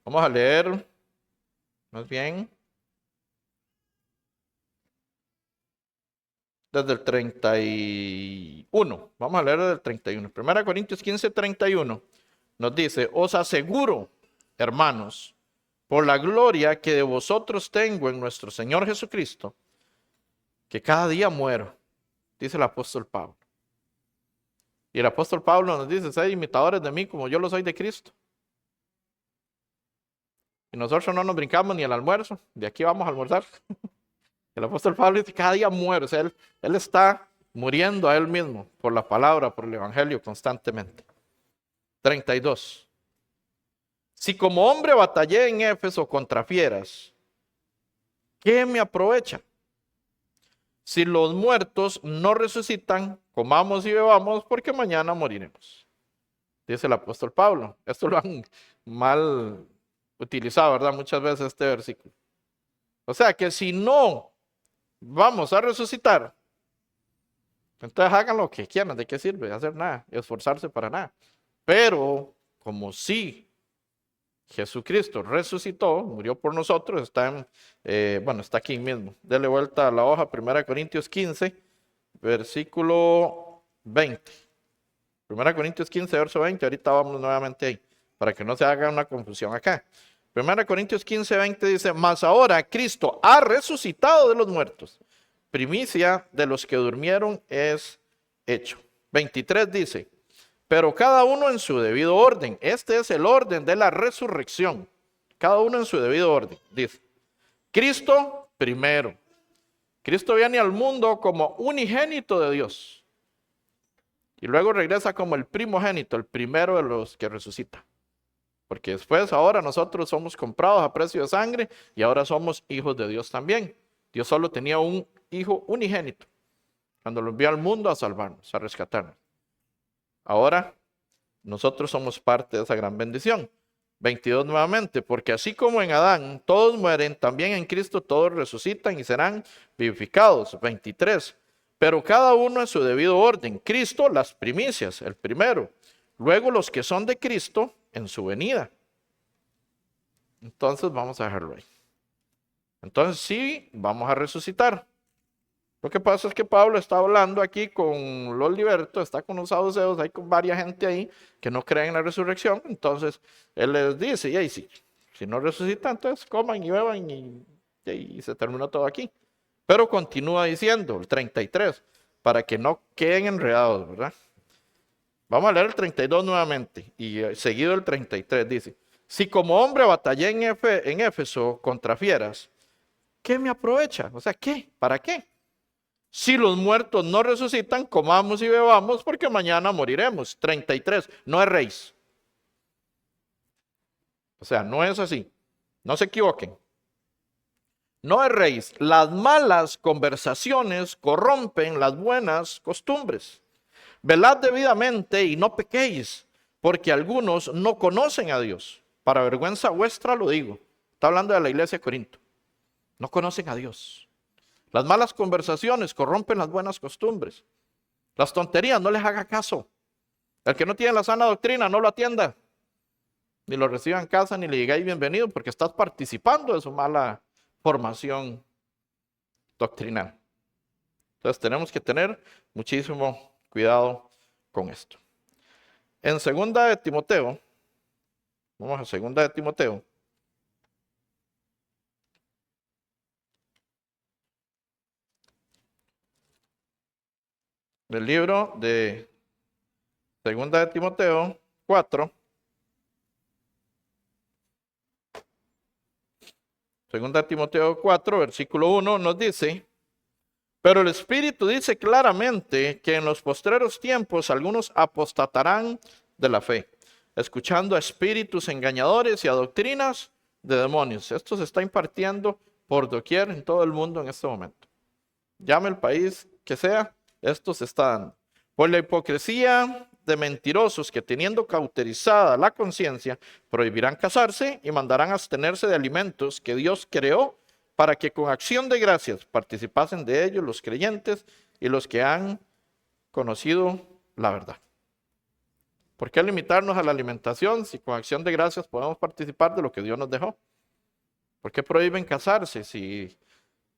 Vamos a leer, más bien, desde el 31. Vamos a leer desde el 31. 1 Corintios 15, 31. Nos dice, os aseguro, hermanos, por la gloria que de vosotros tengo en nuestro Señor Jesucristo, que cada día muero, dice el apóstol Pablo. Y el apóstol Pablo nos dice, sed imitadores de mí como yo lo soy de Cristo. Y nosotros no nos brincamos ni el almuerzo, de aquí vamos a almorzar. El apóstol Pablo dice, cada día muere, o sea, él está muriendo a él mismo por la palabra, por el evangelio constantemente. 32. Si como hombre batallé en Éfeso contra fieras, ¿qué me aprovecha? Si los muertos no resucitan, comamos y bebamos porque mañana moriremos. Dice el apóstol Pablo. Esto lo han mal utilizado, ¿verdad? Muchas veces este versículo. O sea que si no vamos a resucitar, entonces hagan lo que quieran. ¿De qué sirve hacer nada? Esforzarse para nada. Pero como sí Jesucristo resucitó, murió por nosotros, está aquí mismo. Dele vuelta a la hoja, 1 Corintios 15, versículo 20. 1 Corintios 15, verso 20, ahorita vamos nuevamente ahí, para que no se haga una confusión acá. 1 Corintios 15, 20 dice, mas ahora Cristo ha resucitado de los muertos, primicia de los que durmieron es hecho. 23 dice, pero cada uno en su debido orden. Este es el orden de la resurrección. Cada uno en su debido orden. Dice, Cristo primero. Cristo viene al mundo como unigénito de Dios. Y luego regresa como el primogénito, el primero de los que resucita. Porque después, ahora nosotros somos comprados a precio de sangre y ahora somos hijos de Dios también. Dios solo tenía un hijo unigénito cuando lo envió al mundo a salvarnos, a rescatarnos. Ahora, nosotros somos parte de esa gran bendición. 22 nuevamente, porque así como en Adán todos mueren, también en Cristo todos resucitan y serán vivificados. 23, pero cada uno en su debido orden. Cristo, las primicias, el primero. Luego los que son de Cristo en su venida. Entonces vamos a dejarlo ahí. Entonces sí, vamos a resucitar. Lo que pasa es que Pablo está hablando aquí con los libertos, está con los saduceos, hay con varias gente ahí que no creen en la resurrección. Entonces él les dice, y ahí sí, si no resucitan, entonces coman y beban y se terminó todo aquí. Pero continúa diciendo, el 33, para que no queden enredados, ¿verdad? Vamos a leer el 32 nuevamente y seguido el 33 dice, si como hombre batallé en Éfeso contra fieras, ¿qué me aprovecha? O sea, ¿qué? ¿Para qué? Si los muertos no resucitan, comamos y bebamos porque mañana moriremos. 33, no erréis. O sea, no es así. No se equivoquen. No erréis. Las malas conversaciones corrompen las buenas costumbres. Velad debidamente y no pequéis, porque algunos no conocen a Dios. Para vergüenza vuestra lo digo. Está hablando de la iglesia de Corinto. No conocen a Dios. Las malas conversaciones corrompen las buenas costumbres. Las tonterías, no les haga caso. El que no tiene la sana doctrina, no lo atienda. Ni lo reciba en casa, ni le digáis bienvenido, porque estás participando de su mala formación doctrinal. Entonces tenemos que tener muchísimo cuidado con esto. En segunda de Timoteo, vamos a segunda de Timoteo. Del libro de segunda de Timoteo 4. Segunda de Timoteo 4, versículo 1 nos dice: pero el Espíritu dice claramente que en los postreros tiempos algunos apostatarán de la fe, escuchando a espíritus engañadores y a doctrinas de demonios. Esto se está impartiendo por doquier en todo el mundo en este momento. Llame el país que sea, esto se está dando. Por la hipocresía de mentirosos que, teniendo cauterizada la conciencia, prohibirán casarse y mandarán abstenerse de alimentos que Dios creó, para que con acción de gracias participasen de ellos los creyentes y los que han conocido la verdad. ¿Por qué limitarnos a la alimentación si con acción de gracias podemos participar de lo que Dios nos dejó? ¿Por qué prohíben casarse si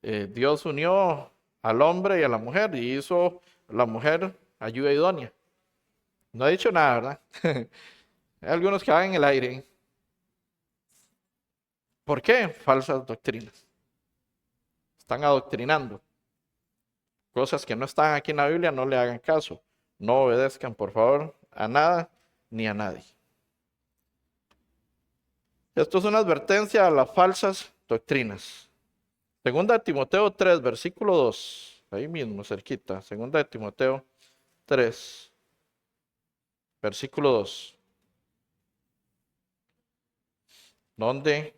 Dios unió al hombre y a la mujer y hizo la mujer ayuda idónea? No ha dicho nada, ¿verdad? Hay algunos que van en el aire. ¿Por qué? Falsas doctrinas. Están adoctrinando. Cosas que no están aquí en la Biblia, no le hagan caso. No obedezcan, por favor, a nada ni a nadie. Esto es una advertencia a las falsas doctrinas. Segunda de Timoteo 3, versículo 2. Ahí mismo, cerquita. Segunda de Timoteo 3, versículo 2. ¿Dónde?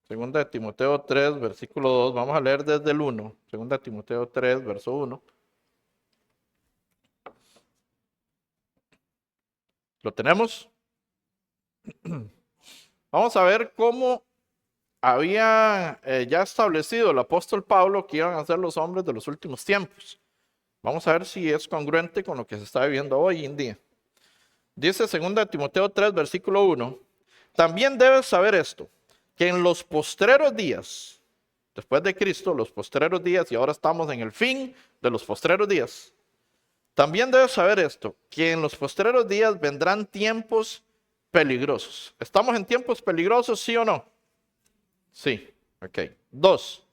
Segunda de Timoteo 3, versículo 2. Vamos a leer desde el 1. Segunda de Timoteo 3, verso 1. ¿Lo tenemos? Vamos a ver cómo había ya establecido el apóstol Pablo que iban a ser los hombres de los últimos tiempos. Vamos a ver si es congruente con lo que se está viviendo hoy en día. Dice 2 Timoteo 3, versículo 1. También debes saber esto, que en los postreros días, después de Cristo, los postreros días, y ahora estamos en el fin de los postreros días. También debes saber esto, que en los postreros días vendrán tiempos peligrosos. ¿Estamos en tiempos peligrosos, sí o no? Sí, ok. 2.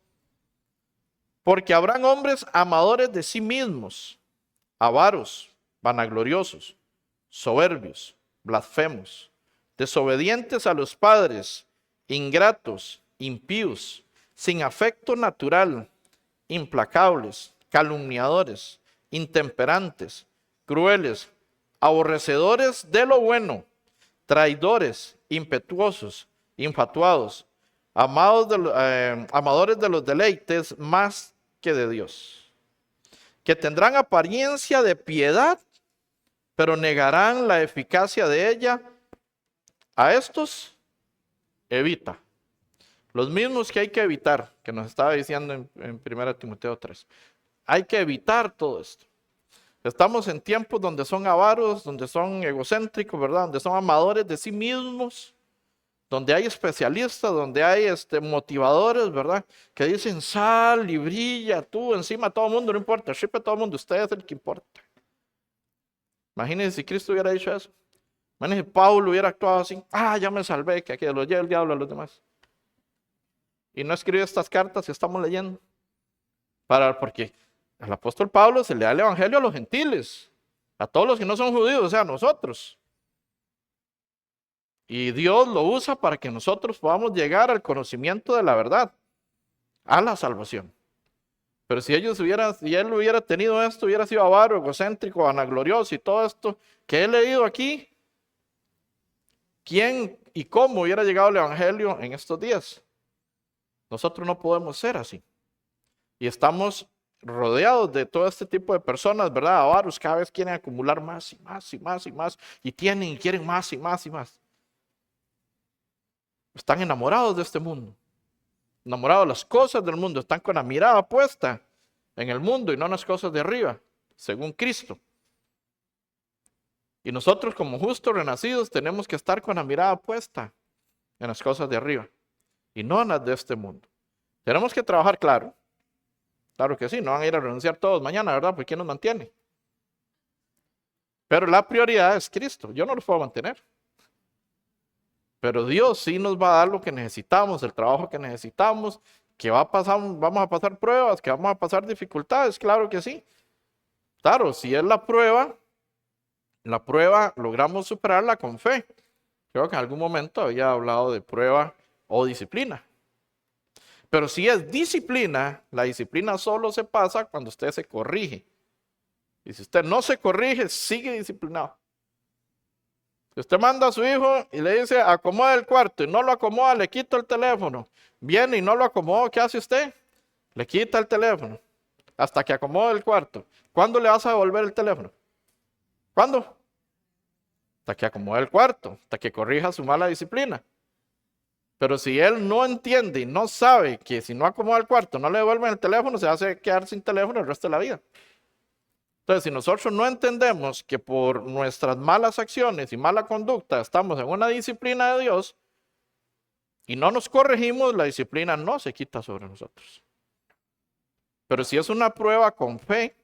Porque habrán hombres amadores de sí mismos, avaros, vanagloriosos, soberbios, blasfemos, desobedientes a los padres, ingratos, impíos, sin afecto natural, implacables, calumniadores, intemperantes, crueles, aborrecedores de lo bueno, traidores, impetuosos, infatuados, amadores de los deleites más que de Dios, que tendrán apariencia de piedad, pero negarán la eficacia de ella. A estos evita. Los mismos que hay que evitar, que nos estaba diciendo en 1 Timoteo 3. Hay que evitar todo esto. Estamos en tiempos donde son avaros, donde son egocéntricos, ¿verdad? Donde son amadores de sí mismos, donde hay especialistas, donde hay motivadores, ¿verdad? Que dicen, sal y brilla tú encima de todo el mundo, no importa, shipe a todo el mundo, usted es el que importa. Imagínense si Cristo hubiera dicho eso. Imagínense si Pablo hubiera actuado así, ya me salvé, que aquí lo lleve el diablo a los demás. Y no escribe estas cartas que estamos leyendo. Porque al apóstol Pablo se le da el evangelio a los gentiles, a todos los que no son judíos, o sea, a nosotros. Y Dios lo usa para que nosotros podamos llegar al conocimiento de la verdad, a la salvación. Pero si él hubiera tenido esto, hubiera sido avaro, egocéntrico, vanaglorioso y todo esto que he leído aquí, quién y cómo hubiera llegado el evangelio en estos días. Nosotros no podemos ser así. Y estamos rodeados de todo este tipo de personas, ¿verdad? Avaros, cada vez quieren acumular más y más y más y más. Y tienen y quieren más y más y más. Están enamorados de este mundo. Enamorados de las cosas del mundo. Están con la mirada puesta en el mundo y no en las cosas de arriba, según Cristo. Y nosotros como justos renacidos tenemos que estar con la mirada puesta en las cosas de arriba y no en las de este mundo. Tenemos que trabajar, claro. Claro que sí, no van a ir a renunciar todos mañana, ¿verdad? Porque ¿quién nos mantiene? Pero la prioridad es Cristo. Yo no los puedo mantener. Pero Dios sí nos va a dar lo que necesitamos, el trabajo que necesitamos, que vamos a pasar pruebas, que vamos a pasar dificultades, claro que sí. Claro, si es la prueba logramos superarla con fe. Creo que en algún momento había hablado de prueba o disciplina. Pero si es disciplina, la disciplina solo se pasa cuando usted se corrige. Y si usted no se corrige, sigue disciplinado. Si usted manda a su hijo y le dice, acomoda el cuarto y no lo acomoda, le quita el teléfono. Viene y no lo acomoda, ¿qué hace usted? Le quita el teléfono hasta que acomode el cuarto. ¿Cuándo le vas a devolver el teléfono? ¿Cuándo? Hasta que acomode el cuarto, hasta que corrija su mala disciplina. Pero si él no entiende y no sabe que si no acomoda el cuarto, no le devuelven el teléfono, se va a quedar sin teléfono el resto de la vida. Entonces, si nosotros no entendemos que por nuestras malas acciones y mala conducta estamos en una disciplina de Dios y no nos corregimos, la disciplina no se quita sobre nosotros. Pero si es una prueba con fe,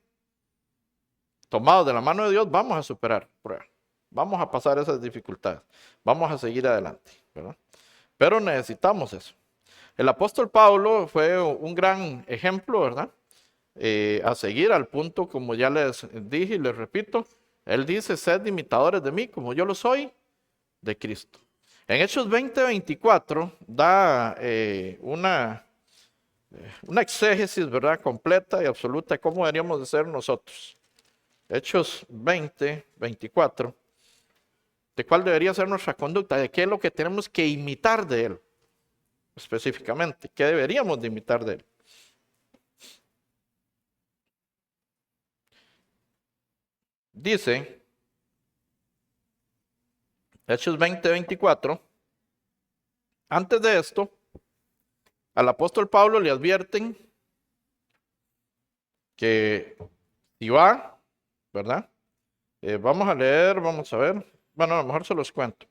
tomados de la mano de Dios, vamos a superar pruebas. Vamos a pasar esas dificultades. Vamos a seguir adelante, ¿verdad? Pero necesitamos eso. El apóstol Pablo fue un gran ejemplo, ¿verdad? A seguir al punto, como ya les dije y les repito, él dice, sed imitadores de mí, como yo lo soy, de Cristo. En Hechos 20:24 da una exégesis, ¿verdad? Completa y absoluta de cómo deberíamos de ser nosotros. Hechos 20:24, de cuál debería ser nuestra conducta, de qué es lo que tenemos que imitar de él, específicamente, qué deberíamos de imitar de él. Dice, Hechos 20:24, antes de esto, al apóstol Pablo le advierten que si va, ¿verdad? Vamos a leer, vamos a ver, bueno, a lo mejor se los cuento,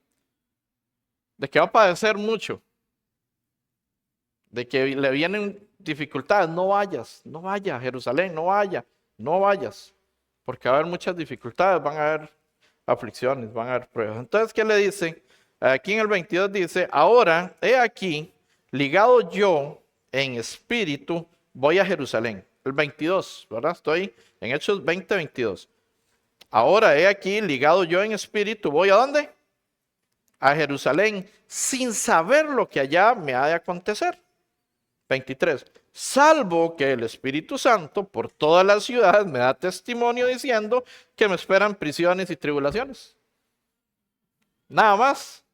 de que va a padecer mucho, de que le vienen dificultades, no vayas, no vaya a Jerusalén, no vayas, porque va a haber muchas dificultades, van a haber aflicciones, van a haber pruebas. Entonces, ¿qué le dice? Aquí en el 22 dice, ahora, he aquí, ligado yo en espíritu, voy a Jerusalén. El 22, ¿verdad? Estoy en Hechos 20:22. Ahora, he aquí, ligado yo en espíritu, ¿voy a dónde? A Jerusalén, sin saber lo que allá me ha de acontecer. 23. Salvo que el Espíritu Santo por todas las ciudades me da testimonio diciendo que me esperan prisiones y tribulaciones. Nada más.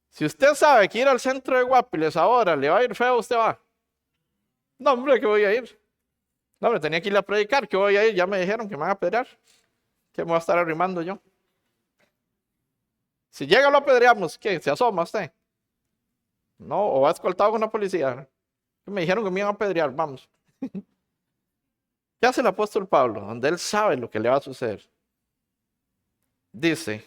Si usted sabe que ir al centro de Guapiles ahora le va a ir feo, usted va. No, hombre, que voy a ir. No, hombre, tenía que ir a predicar, que voy a ir. Ya me dijeron que me van a apedrear. ¿Qué me voy a estar arrimando yo? Si llega lo apedreamos, ¿qué? ¿Se asoma usted? No, o va escoltado con la policía. Me dijeron que me iban a apedrear, vamos. ¿Qué hace el apóstol Pablo? Donde él sabe lo que le va a suceder. Dice,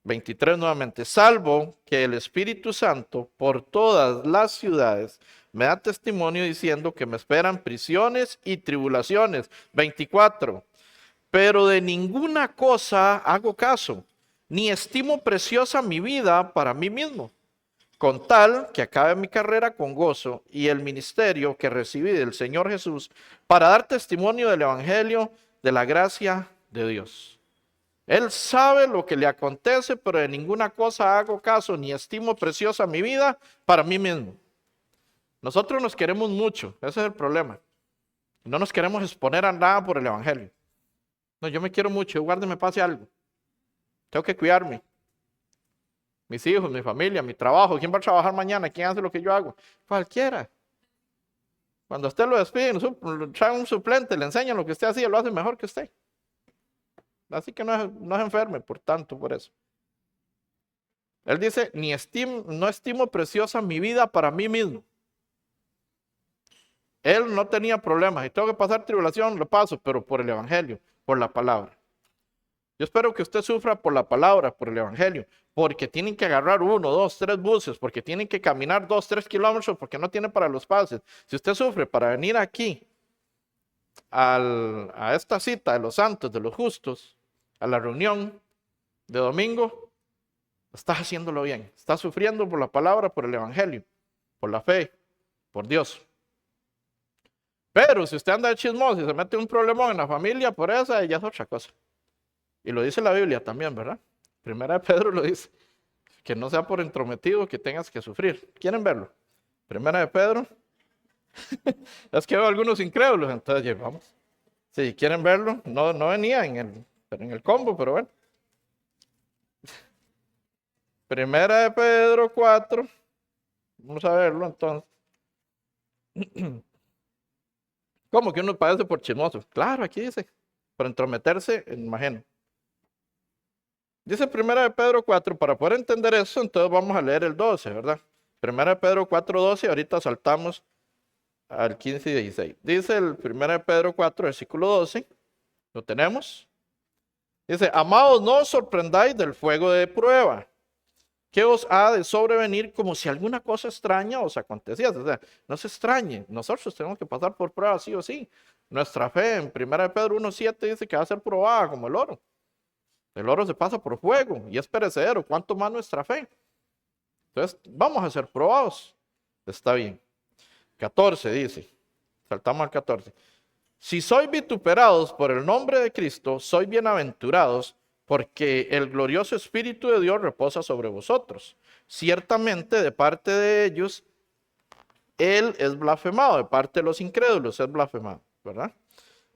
23 nuevamente, salvo que el Espíritu Santo por todas las ciudades me da testimonio diciendo que me esperan prisiones y tribulaciones. 24, pero de ninguna cosa hago caso, ni estimo preciosa mi vida para mí mismo, con tal que acabe mi carrera con gozo y el ministerio que recibí del Señor Jesús para dar testimonio del Evangelio de la gracia de Dios. Él sabe lo que le acontece, pero de ninguna cosa hago caso, ni estimo preciosa mi vida para mí mismo. Nosotros nos queremos mucho, ese es el problema. No nos queremos exponer a nada por el Evangelio. No, yo me quiero mucho, guarde me pase algo. Tengo que cuidarme. mis hijos, mi familia, mi trabajo. ¿Quién va a trabajar mañana? ¿Quién hace lo que yo hago? Cualquiera. Cuando usted lo despiden, trae un suplente, le enseñan lo que usted hacía, lo hace mejor que usted. Así que no se enferme por tanto, por eso. Él dice, no estimo preciosa mi vida para mí mismo. Él no tenía problemas. Y tengo que pasar tribulación, lo paso, pero por el Evangelio, por la palabra. Yo espero que usted sufra por la palabra, por el Evangelio, porque tienen que agarrar 1, 2, 3 buses, porque tienen que caminar 2, 3 kilómetros, porque no tiene para los pases. Si usted sufre para venir aquí a esta cita de los santos, de los justos, a la reunión de domingo, está haciéndolo bien. Está sufriendo por la palabra, por el Evangelio, por la fe, por Dios. Pero si usted anda de chismoso y se mete un problemón en la familia, por esa ya es otra cosa. Y lo dice la Biblia también, ¿verdad? Primera de Pedro lo dice, que no sea por entrometido que tengas que sufrir. ¿Quieren verlo? Primera de Pedro. Es que veo algunos incrédulos, entonces llevamos. Si quieren verlo, no venía en el combo, pero bueno. Primera de Pedro 4. Vamos a verlo entonces. ¿Cómo que uno padece por chismoso? Claro, aquí dice, por entrometerse en lo ajeno. Dice Primera de Pedro 4, para poder entender eso, entonces vamos a leer el 12, ¿verdad? Primera de Pedro 4, 12, ahorita saltamos al 15 y 16. Dice el Primera de Pedro 4, versículo 12, ¿lo tenemos? Dice, amados, no os sorprendáis del fuego de prueba, que os ha de sobrevenir como si alguna cosa extraña os aconteciese. O sea, no se extrañe, nosotros tenemos que pasar por pruebas sí o sí. Nuestra fe en Primera de Pedro 1:7 dice que va a ser probada como el oro. El oro se pasa por fuego y es perecedero. ¿Cuánto más nuestra fe? Entonces, vamos a ser probados. Está bien. 14 dice, saltamos al 14. Si sois vituperados por el nombre de Cristo, sois bienaventurados, porque el glorioso Espíritu de Dios reposa sobre vosotros. Ciertamente, de parte de ellos, Él es blasfemado, de parte de los incrédulos es blasfemado, ¿verdad?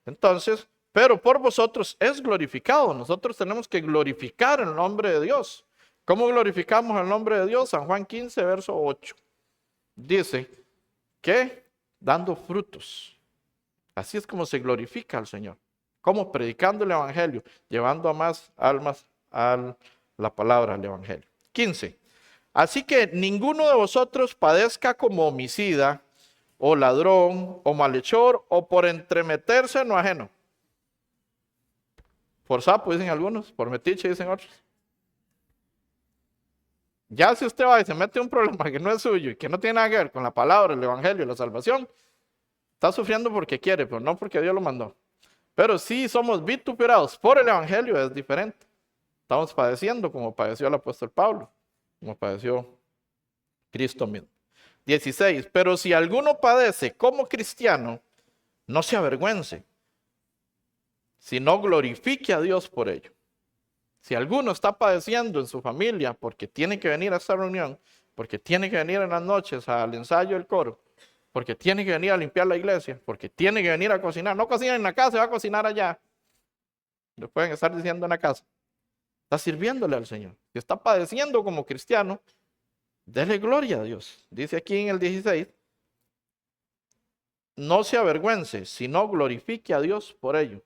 Entonces, pero por vosotros es glorificado. Nosotros tenemos que glorificar el nombre de Dios. ¿Cómo glorificamos el nombre de Dios? San Juan 15, verso 8. Dice que dando frutos. Así es como se glorifica al Señor. Como predicando el Evangelio, llevando a más almas a la palabra, al Evangelio. 15. Así que ninguno de vosotros padezca como homicida, o ladrón, o malhechor, o por entremeterse en lo ajeno. Por sapo, dicen algunos, por metiche, dicen otros. Ya si usted va y se mete un problema que no es suyo y que no tiene nada que ver con la palabra, el Evangelio, la salvación, está sufriendo porque quiere, pero no porque Dios lo mandó. Pero si somos vituperados por el Evangelio, es diferente. Estamos padeciendo como padeció el apóstol Pablo, como padeció Cristo mismo. 16. Pero si alguno padece como cristiano, no se avergüence, sino glorifique a Dios por ello. Si alguno está padeciendo en su familia porque tiene que venir a esta reunión, porque tiene que venir en las noches al ensayo del coro, porque tiene que venir a limpiar la iglesia, porque tiene que venir a cocinar, no cocina en la casa, va a cocinar allá. Le pueden estar diciendo en la casa. Está sirviéndole al Señor. Si está padeciendo como cristiano, dele gloria a Dios. Dice aquí en el 16, no se avergüence, sino glorifique a Dios por ello.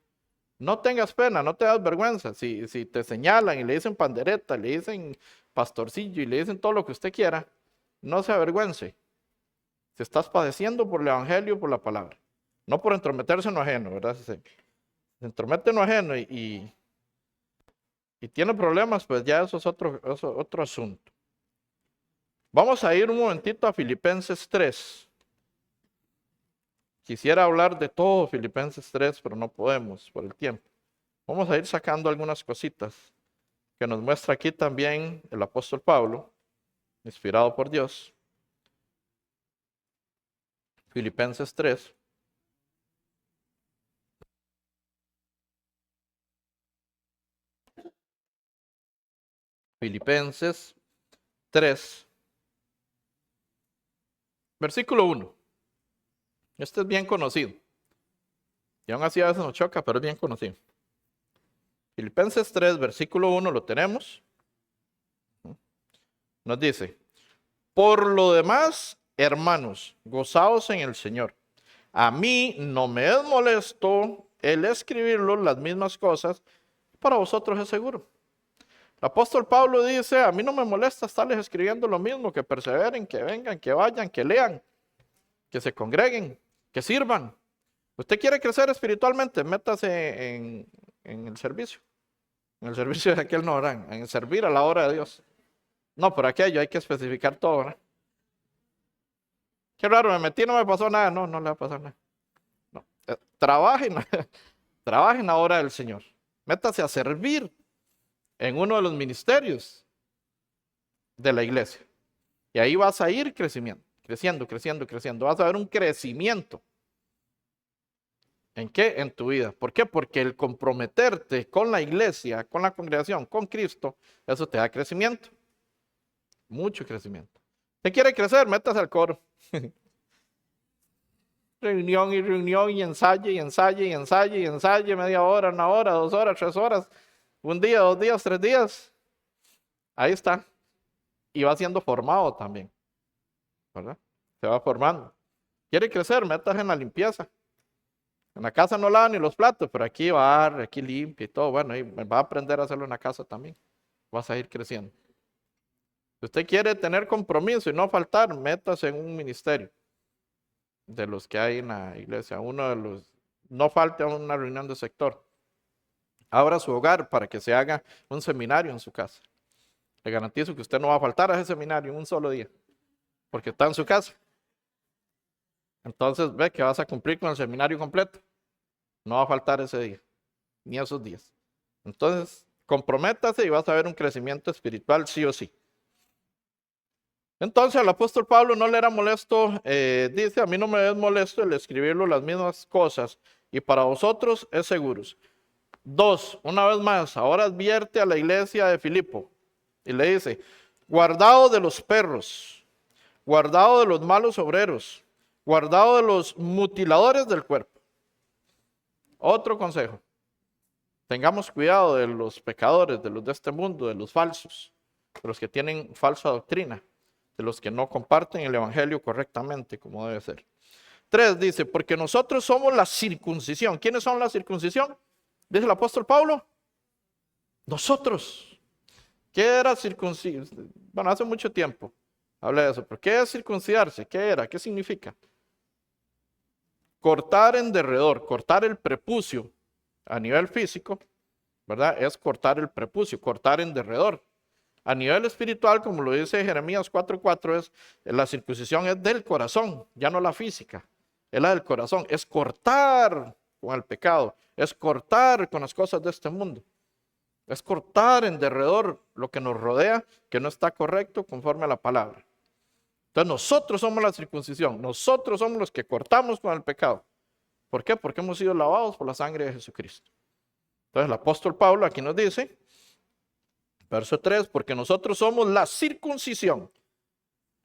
No tengas pena, no te das vergüenza. Si te señalan y le dicen pandereta, le dicen pastorcillo y le dicen todo lo que usted quiera, no se avergüence. Si estás padeciendo por el Evangelio, por la palabra. No por entrometerse en lo ajeno, ¿verdad? Si se entromete en lo ajeno y tiene problemas, pues ya eso es otro asunto. Vamos a ir un momentito a Filipenses 3. Quisiera hablar de todo Filipenses 3, pero no podemos por el tiempo. Vamos a ir sacando algunas cositas que nos muestra aquí también el apóstol Pablo, inspirado por Dios. Filipenses 3. Filipenses 3. Versículo 1. Este es bien conocido. Y aún así a veces nos choca, pero es bien conocido. Filipenses 3, versículo 1, ¿lo tenemos? Nos dice, por lo demás, hermanos, gozaos en el Señor. A mí no me es molesto el escribirlo las mismas cosas, para vosotros es seguro. El apóstol Pablo dice, a mí no me molesta estarles escribiendo lo mismo, que perseveren, que vengan, que vayan, que lean, que se congreguen, que sirvan. Usted quiere crecer espiritualmente, métase en el servicio de aquel no, ¿verdad? En servir a la obra de Dios. No, por aquello hay que especificar todo, ¿verdad? Qué raro, me metí, no me pasó nada. No, no le va a pasar nada. No. Trabajen, trabajen la obra del Señor. Métase a servir en uno de los ministerios de la iglesia. Y ahí vas a ir creciendo. Vas a ver un crecimiento. ¿En qué? En tu vida. ¿Por qué? Porque el comprometerte con la iglesia, con la congregación, con Cristo, eso te da crecimiento. Mucho crecimiento. ¿Usted quiere crecer? Métase al coro. Reunión y reunión y ensaye, media hora, 1 hora, 2 horas, 3 horas, 1 día, 2 días, 3 días. Ahí está. Y va siendo formado también, ¿verdad? Se va formando. ¿Quiere crecer? Métase en la limpieza. En la casa no lava ni los platos, pero aquí barre, aquí limpia y todo. Bueno, y va a aprender a hacerlo en la casa también. Vas a ir creciendo. Si usted quiere tener compromiso y no faltar, métase en un ministerio de los que hay en la iglesia. No falte a una reunión de sector. Abra su hogar para que se haga un seminario en su casa. Le garantizo que usted no va a faltar a ese seminario en un solo día, porque está en su casa. Entonces ve que vas a cumplir con el seminario completo. No va a faltar ese día, ni esos días. Entonces, comprométase y vas a ver un crecimiento espiritual sí o sí. Entonces, al apóstol Pablo no le era molesto, dice, a mí no me es molesto el escribirlo las mismas cosas, y para vosotros es seguros. 2, una vez más, ahora advierte a la iglesia de Filipo, y le dice, guardado de los perros, guardado de los malos obreros, guardado de los mutiladores del cuerpo. Otro consejo, tengamos cuidado de los pecadores, de los de este mundo, de los falsos, de los que tienen falsa doctrina, de los que no comparten el evangelio correctamente como debe ser. 3 dice, porque nosotros somos la circuncisión. ¿Quiénes son la circuncisión? Dice el apóstol Pablo. Nosotros. ¿Qué era circuncidarse? Bueno, hace mucho tiempo hablé de eso, pero ¿qué es circuncidarse? ¿Qué era? ¿Qué significa? Cortar en derredor, cortar el prepucio a nivel físico, ¿verdad? Es cortar el prepucio, cortar en derredor. A nivel espiritual, como lo dice Jeremías 4:4, la circuncisión es del corazón, ya no la física, es la del corazón, es cortar con el pecado, es cortar con las cosas de este mundo, es cortar en derredor lo que nos rodea, que no está correcto conforme a la palabra. Entonces nosotros somos la circuncisión, nosotros somos los que cortamos con el pecado. ¿Por qué? Porque hemos sido lavados por la sangre de Jesucristo. Entonces el apóstol Pablo aquí nos dice, verso 3, porque nosotros somos la circuncisión,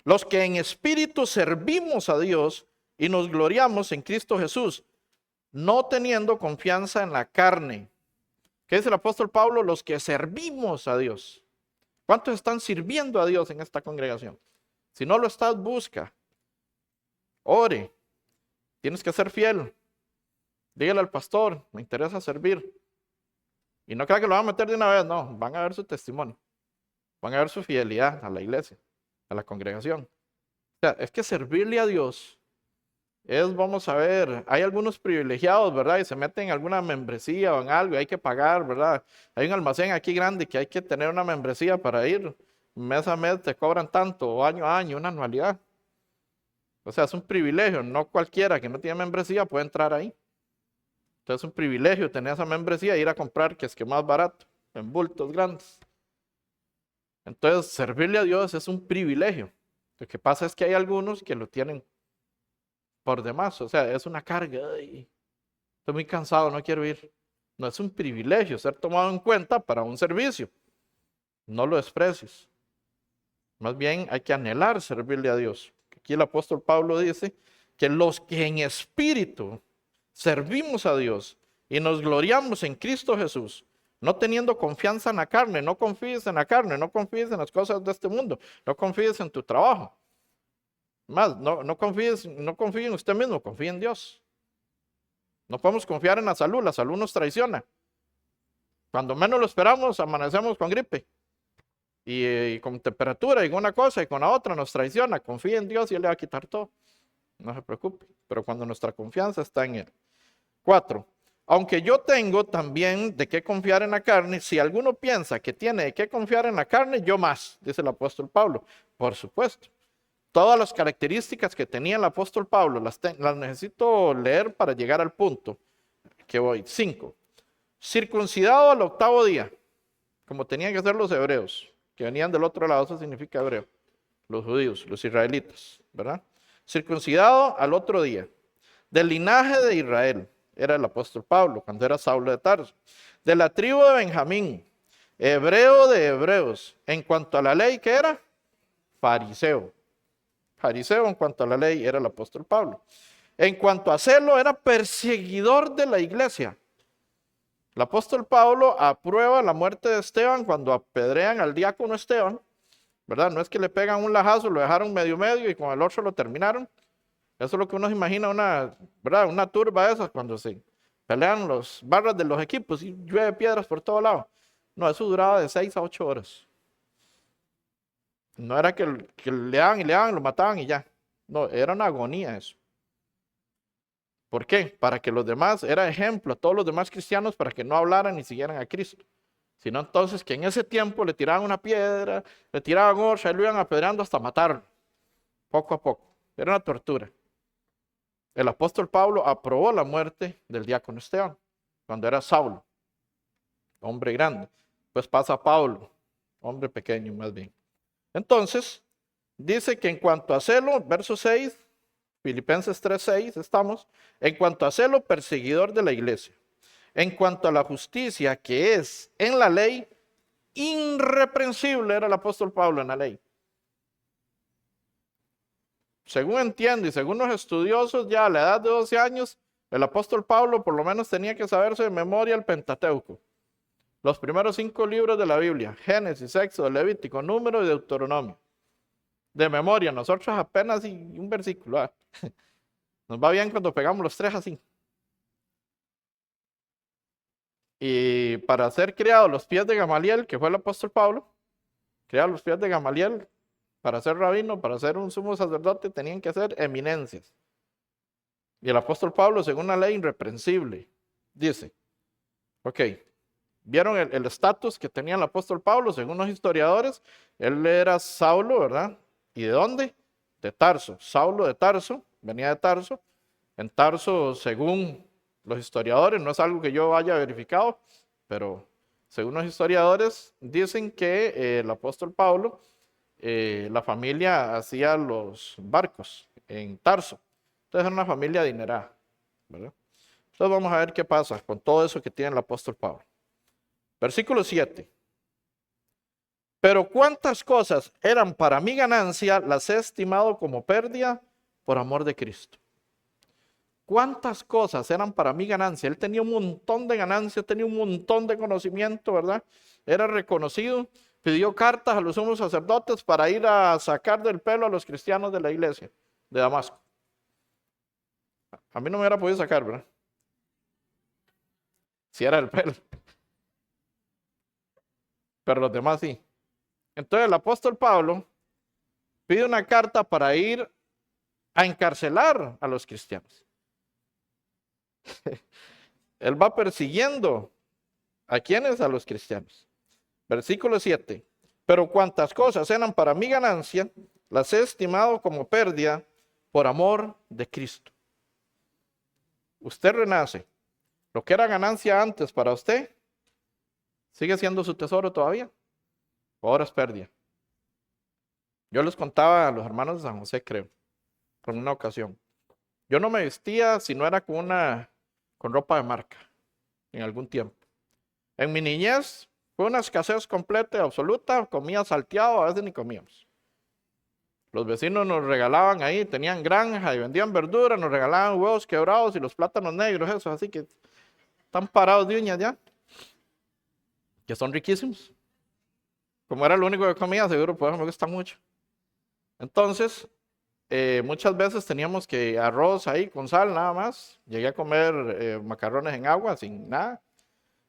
los que en espíritu servimos a Dios y nos gloriamos en Cristo Jesús, no teniendo confianza en la carne. ¿Qué dice el apóstol Pablo? Los que servimos a Dios. ¿Cuántos están sirviendo a Dios en esta congregación? Si no lo estás, busca. Ore. Tienes que ser fiel. Dígale al pastor, me interesa servir. Y no crea que lo van a meter de una vez, no. Van a ver su testimonio. Van a ver su fidelidad a la iglesia, a la congregación. O sea, es que servirle a Dios es, vamos a ver, hay algunos privilegiados, ¿verdad? Y se meten en alguna membresía o en algo y hay que pagar, ¿verdad? Hay un almacén aquí grande que hay que tener una membresía para ir. Mes a mes te cobran tanto, o año a año, una anualidad. O sea, es un privilegio. No cualquiera que no tiene membresía puede entrar ahí. Entonces es un privilegio tener esa membresía e ir a comprar, que es que más barato, en bultos grandes. Entonces, servirle a Dios es un privilegio. Lo que pasa es que hay algunos que lo tienen por demás. O sea, es una carga. Ay, estoy muy cansado, no quiero ir. No, es un privilegio ser tomado en cuenta para un servicio. No lo desprecies. Más bien hay que anhelar servirle a Dios. Aquí el apóstol Pablo dice que los que en espíritu servimos a Dios y nos gloriamos en Cristo Jesús, No teniendo confianza en la carne, no confíes en la carne, no confíes en las cosas de este mundo, no confíes en tu trabajo. Más, no confíes en usted mismo, confíe en Dios. No podemos confiar en la salud nos traiciona. Cuando menos lo esperamos, amanecemos con gripe. Y con temperatura y con una cosa y con la otra nos traiciona. Confíe en Dios y Él le va a quitar todo. No se preocupe. Pero cuando nuestra confianza está en Él. 4. Aunque yo tengo también de qué confiar en la carne, si alguno piensa que tiene de qué confiar en la carne, yo más, dice el apóstol Pablo. Por supuesto. Todas las características que tenía el apóstol Pablo las necesito leer para llegar al punto que voy. 5. Circuncidado al 8º día, como tenían que ser los hebreos, que venían del otro lado, eso significa hebreo, los judíos, los israelitas, ¿verdad? Circuncidado al otro día, del linaje de Israel, era el apóstol Pablo, cuando era Saulo de Tarso, de la tribu de Benjamín, hebreo de hebreos, en cuanto a la ley, ¿qué era? Fariseo. Fariseo en cuanto a la ley era el apóstol Pablo. En cuanto a celo, era perseguidor de la iglesia. El apóstol Pablo aprueba la muerte de Esteban cuando apedrean al diácono Esteban, ¿verdad? No es que le pegan un lajazo, lo dejaron medio y con el otro lo terminaron. Eso es lo que uno se imagina, ¿verdad? Una turba de esas cuando se pelean los barras de los equipos y llueve piedras por todo lado. No, eso duraba de 6 a 8 horas. No era que le daban, lo mataban y ya. No, era una agonía eso. ¿Por qué? Para que los demás, era ejemplo a todos los demás cristianos para que no hablaran ni siguieran a Cristo. Sino entonces que en ese tiempo le tiraban una piedra, le tiraban otra, y lo iban apedreando hasta matarlo. Poco a poco. Era una tortura. El apóstol Pablo aprobó la muerte del diácono Esteban cuando era Saulo, hombre grande. Pues pasa Pablo, hombre pequeño más bien. Entonces, dice que en cuanto a celo, verso 6, Filipenses 3:6 estamos, en cuanto a celo, perseguidor de la iglesia. En cuanto a la justicia que es en la ley, irreprensible era el apóstol Pablo en la ley. Según entiendo y según los estudiosos, ya a la edad de 12 años, el apóstol Pablo por lo menos tenía que saberse de memoria el Pentateuco. Los primeros 5 libros de la Biblia, Génesis, Éxodo, Levítico, Número y Deuteronomio. De memoria, nosotros apenas y un versículo. Nos va bien cuando pegamos los 3 así. Y para ser criado a los pies de Gamaliel, que fue el apóstol Pablo, criado a los pies de Gamaliel, para ser rabino, para ser un sumo sacerdote, tenían que ser eminencias. Y el apóstol Pablo, según la ley irreprensible, dice, ok, ¿vieron el estatus que tenía el apóstol Pablo? Según los historiadores, él era Saulo, ¿verdad? ¿Y de dónde? De Tarso. Saulo de Tarso, venía de Tarso. En Tarso, según los historiadores, no es algo que yo haya verificado, pero según los historiadores, dicen que el apóstol Pablo, la familia hacía los barcos en Tarso. Entonces era una familia adinerada, ¿verdad? Entonces vamos a ver qué pasa con todo eso que tiene el apóstol Pablo. Versículo 7. Pero cuántas cosas eran para mi ganancia, las he estimado como pérdida por amor de Cristo. ¿Cuántas cosas eran para mi ganancia? Él tenía un montón de ganancias, tenía un montón de conocimiento, ¿verdad? Era reconocido, pidió cartas a los sumos sacerdotes para ir a sacar del pelo a los cristianos de la iglesia de Damasco. A mí no me hubiera podido sacar, ¿verdad? Si era el pelo. Pero los demás sí. Entonces el apóstol Pablo pide una carta para ir a encarcelar a los cristianos. Él va persiguiendo ¿a quiénes? A los cristianos. Versículo 7. Pero cuantas cosas eran para mi ganancia, las he estimado como pérdida por amor de Cristo. Usted renace. Lo que era ganancia antes para usted, sigue siendo su tesoro todavía. Ahora es pérdida. Yo les contaba a los hermanos de San José, creo, con una ocasión. Yo no me vestía si no era con ropa de marca en algún tiempo. En mi niñez fue una escasez completa y absoluta, comía salteado, a veces ni comíamos. Los vecinos nos regalaban ahí, tenían granja y vendían verduras, nos regalaban huevos quebrados y los plátanos negros, esos, así que están parados de uñas ya. que son riquísimos. Como era lo único que comía, seguro pues me gusta mucho. Entonces, muchas veces teníamos que arroz ahí con sal nada más. Llegué a comer macarrones en agua sin nada.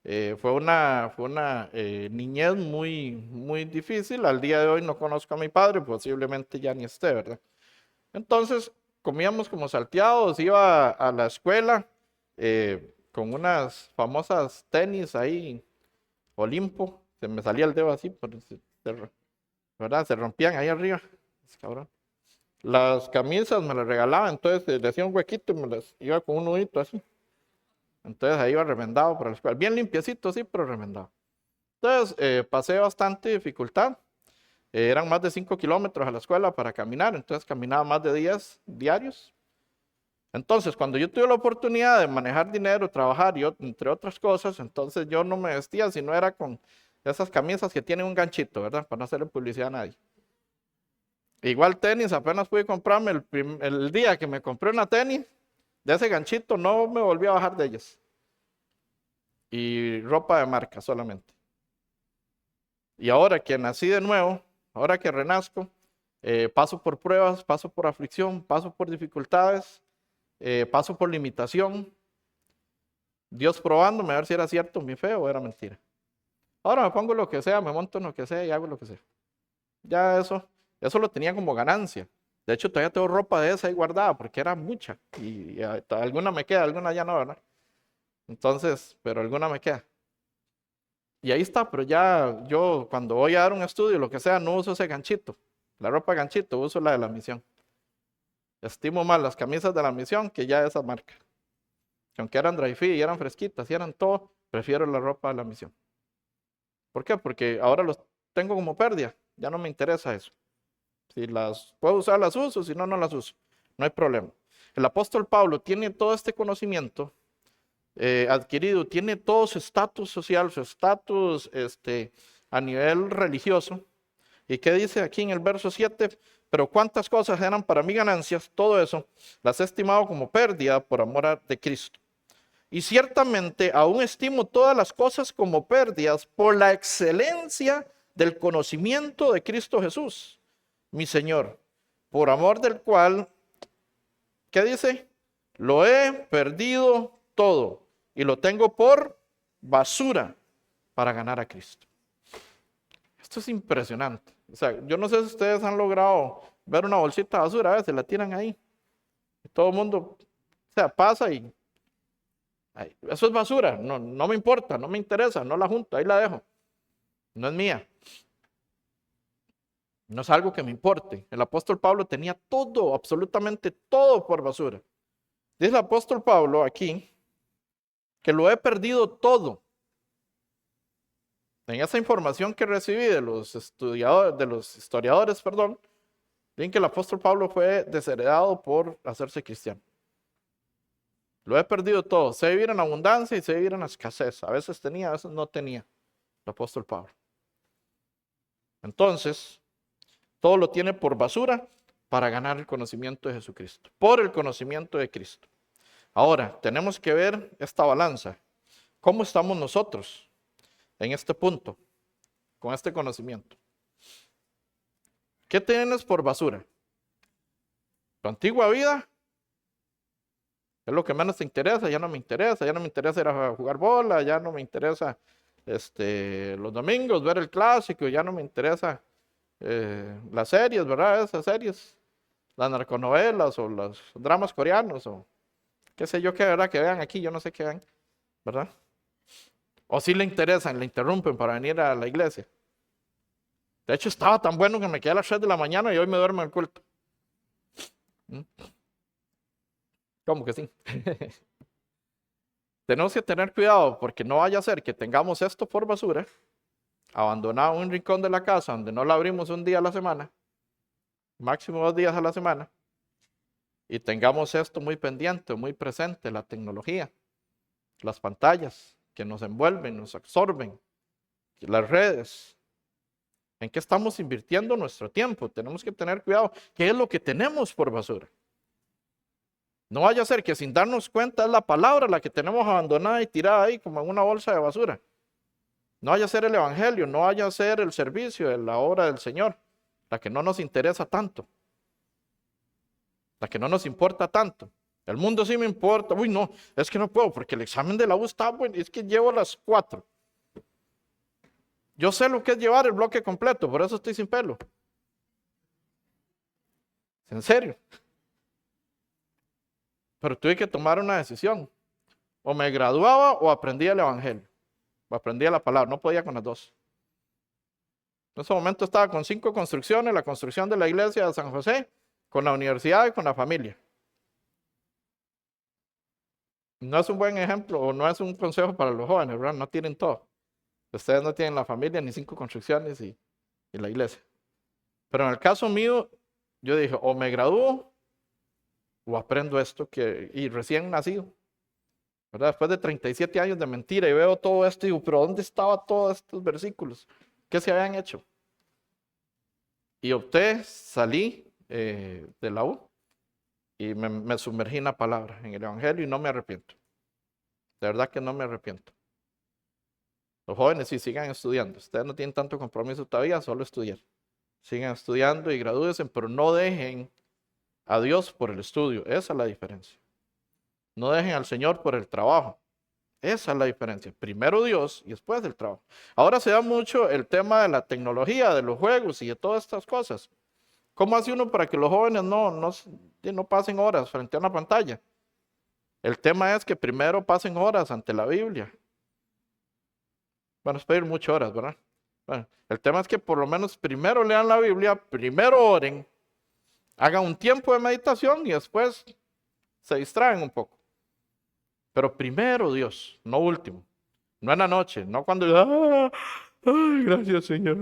Fue una niñez muy difícil. Al día de hoy no conozco a mi padre, posiblemente ya ni esté, ¿verdad? Entonces, comíamos como salteados, iba a la escuela con unas famosas tenis ahí, Olimpo. Se me salía el dedo así, ¿verdad? Se rompían ahí arriba. Cabrón. Las camisas me las regalaban, entonces le hacía un huequito y me las iba con un nudito así. Entonces ahí iba remendado para la escuela. Bien limpiecito, sí, pero remendado. Entonces pasé bastante dificultad. Eran más de 5 kilómetros a la escuela para caminar, entonces caminaba más de 10 diarios. Entonces, cuando yo tuve la oportunidad de manejar dinero, trabajar y entre otras cosas, entonces yo no me vestía si no era con esas camisas que tienen un ganchito, ¿verdad? Para no hacerle publicidad a nadie. Igual tenis, apenas pude comprarme el día que me compré una tenis, de ese ganchito no me volví a bajar de ellas. Y ropa de marca solamente. Y ahora que nací de nuevo, ahora que renazco, paso por pruebas, paso por aflicción, paso por dificultades, paso por limitación. Dios probándome a ver si era cierto mi fe o era mentira. Ahora me pongo lo que sea, me monto en lo que sea y hago lo que sea. Ya eso lo tenía como ganancia. De hecho, todavía tengo ropa de esa ahí guardada porque era mucha. Y alguna me queda, alguna ya no, ¿verdad? Entonces, pero alguna me queda. Y ahí está, pero ya yo cuando voy a dar un estudio, lo que sea, no uso ese ganchito. La ropa ganchito, uso la de la misión. Estimo más las camisas de la misión que ya esa marca. Que aunque eran dry fit y eran fresquitas y eran todo, prefiero la ropa de la misión. ¿Por qué? Porque ahora los tengo como pérdida. Ya no me interesa eso. Si las puedo usar, las uso, si no, no las uso. No hay problema. El apóstol Pablo tiene todo este conocimiento adquirido, tiene todo su estatus social, su estatus a nivel religioso. ¿Y qué dice aquí en el verso 7? Pero cuántas cosas eran para mí ganancias, todo eso las he estimado como pérdida por amor de Cristo. Y ciertamente aún estimo todas las cosas como pérdidas por la excelencia del conocimiento de Cristo Jesús, mi Señor, por amor del cual, ¿qué dice? Lo he perdido todo y lo tengo por basura para ganar a Cristo. Esto es impresionante. O sea, yo no sé si ustedes han logrado ver una bolsita de basura, a veces la tiran ahí. Y todo el mundo, o sea, pasa y eso es basura, no me importa, no me interesa, no la junto, ahí la dejo. No es mía. No es algo que me importe. El apóstol Pablo tenía todo, absolutamente todo por basura. Dice el apóstol Pablo aquí que lo he perdido todo. En esa información que recibí de los historiadores, dicen que el apóstol Pablo fue desheredado por hacerse cristiano. Lo he perdido todo. Sé vivir en abundancia y sé vivir en escasez. A veces tenía, a veces no tenía. El apóstol Pablo. Entonces, todo lo tiene por basura para ganar el conocimiento de Jesucristo. Por el conocimiento de Cristo. Ahora, tenemos que ver esta balanza. ¿Cómo estamos nosotros en este punto? Con este conocimiento. ¿Qué tienes por basura? ¿Tu antigua vida? Es lo que menos te interesa, ya no me interesa, ya no me interesa ir a jugar bola, ya no me interesa los domingos ver el clásico, ya no me interesa las series, ¿verdad? Esas series, las narconovelas o los dramas coreanos o qué sé yo qué, ¿verdad? Que vean aquí, yo no sé qué ven, ¿verdad? O si le interesan, le interrumpen para venir a la iglesia. De hecho, estaba tan bueno que me quedé a las 3 de la mañana y hoy me duermo en el culto. ¿Mm? ¿Cómo que sí? Tenemos que tener cuidado porque no vaya a ser que tengamos esto por basura, abandonado en un rincón de la casa donde no la abrimos un día a la semana, máximo 2 días a la semana, y tengamos esto muy pendiente, muy presente, la tecnología, las pantallas que nos envuelven, nos absorben, las redes. ¿En qué estamos invirtiendo nuestro tiempo? Tenemos que tener cuidado. ¿Qué es lo que tenemos por basura? No vaya a ser que sin darnos cuenta es la palabra la que tenemos abandonada y tirada ahí como en una bolsa de basura. No vaya a ser el evangelio, no vaya a ser el servicio de la obra del Señor, la que no nos interesa tanto, la que no nos importa tanto. El mundo sí me importa. Uy, no, es que no puedo porque el examen de la U está bueno, es que llevo las 4. Yo sé lo que es llevar el bloque completo, por eso estoy sin pelo. En serio. Pero tuve que tomar una decisión. O me graduaba o aprendía el evangelio. O aprendía la palabra. No podía con las dos. En ese momento estaba con 5 construcciones, la construcción de la iglesia de San José, con la universidad y con la familia. No es un buen ejemplo o no es un consejo para los jóvenes, ¿verdad? No tienen todo. Ustedes no tienen la familia ni 5 construcciones y la iglesia. Pero en el caso mío, yo dije, o me gradúo o aprendo esto y recién nacido. ¿Verdad? Después de 37 años de mentira y veo todo esto y digo, pero ¿dónde estaban todos estos versículos? ¿Qué se habían hecho? Y opté, salí de la U y me sumergí en la palabra, en el evangelio y no me arrepiento. De verdad que no me arrepiento. Los jóvenes sí sigan estudiando. Ustedes no tienen tanto compromiso todavía, solo estudiar. Sigan estudiando y gradúense, pero no dejen a Dios por el estudio. Esa es la diferencia. No dejen al Señor por el trabajo. Esa es la diferencia. Primero Dios y después el trabajo. Ahora se da mucho el tema de la tecnología, de los juegos y de todas estas cosas. ¿Cómo hace uno para que los jóvenes no pasen horas frente a una pantalla? El tema es que primero pasen horas ante la Biblia. Bueno, es pedir muchas horas, ¿verdad? Bueno, el tema es que por lo menos primero lean la Biblia, primero oren, hagan un tiempo de meditación y después se distraen un poco. Pero primero Dios, no último. No en la noche, no cuando... Ay, gracias Señor.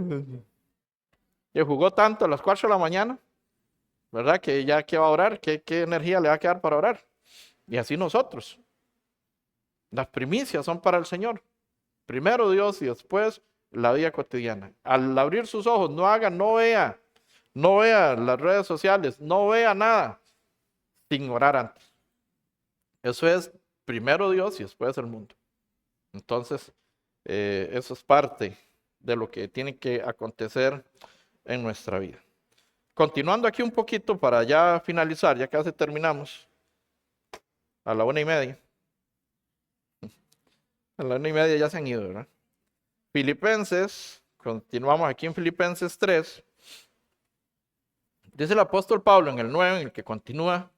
Y jugó tanto a las 4 de la mañana, ¿verdad? Que ya que va a orar, ¿qué energía le va a quedar para orar? Y así nosotros. Las primicias son para el Señor. Primero Dios y después la vida cotidiana. Al abrir sus ojos, no vea las redes sociales, no vea nada sin orar antes. Eso es primero Dios y después el mundo. Entonces, eso es parte de lo que tiene que acontecer en nuestra vida. Continuando aquí un poquito para ya finalizar, ya casi terminamos, a la 1:30. A la 1:30 ya se han ido, ¿verdad? Filipenses, continuamos aquí en Filipenses 3. Dice el apóstol Pablo en el 9, en el que continúa,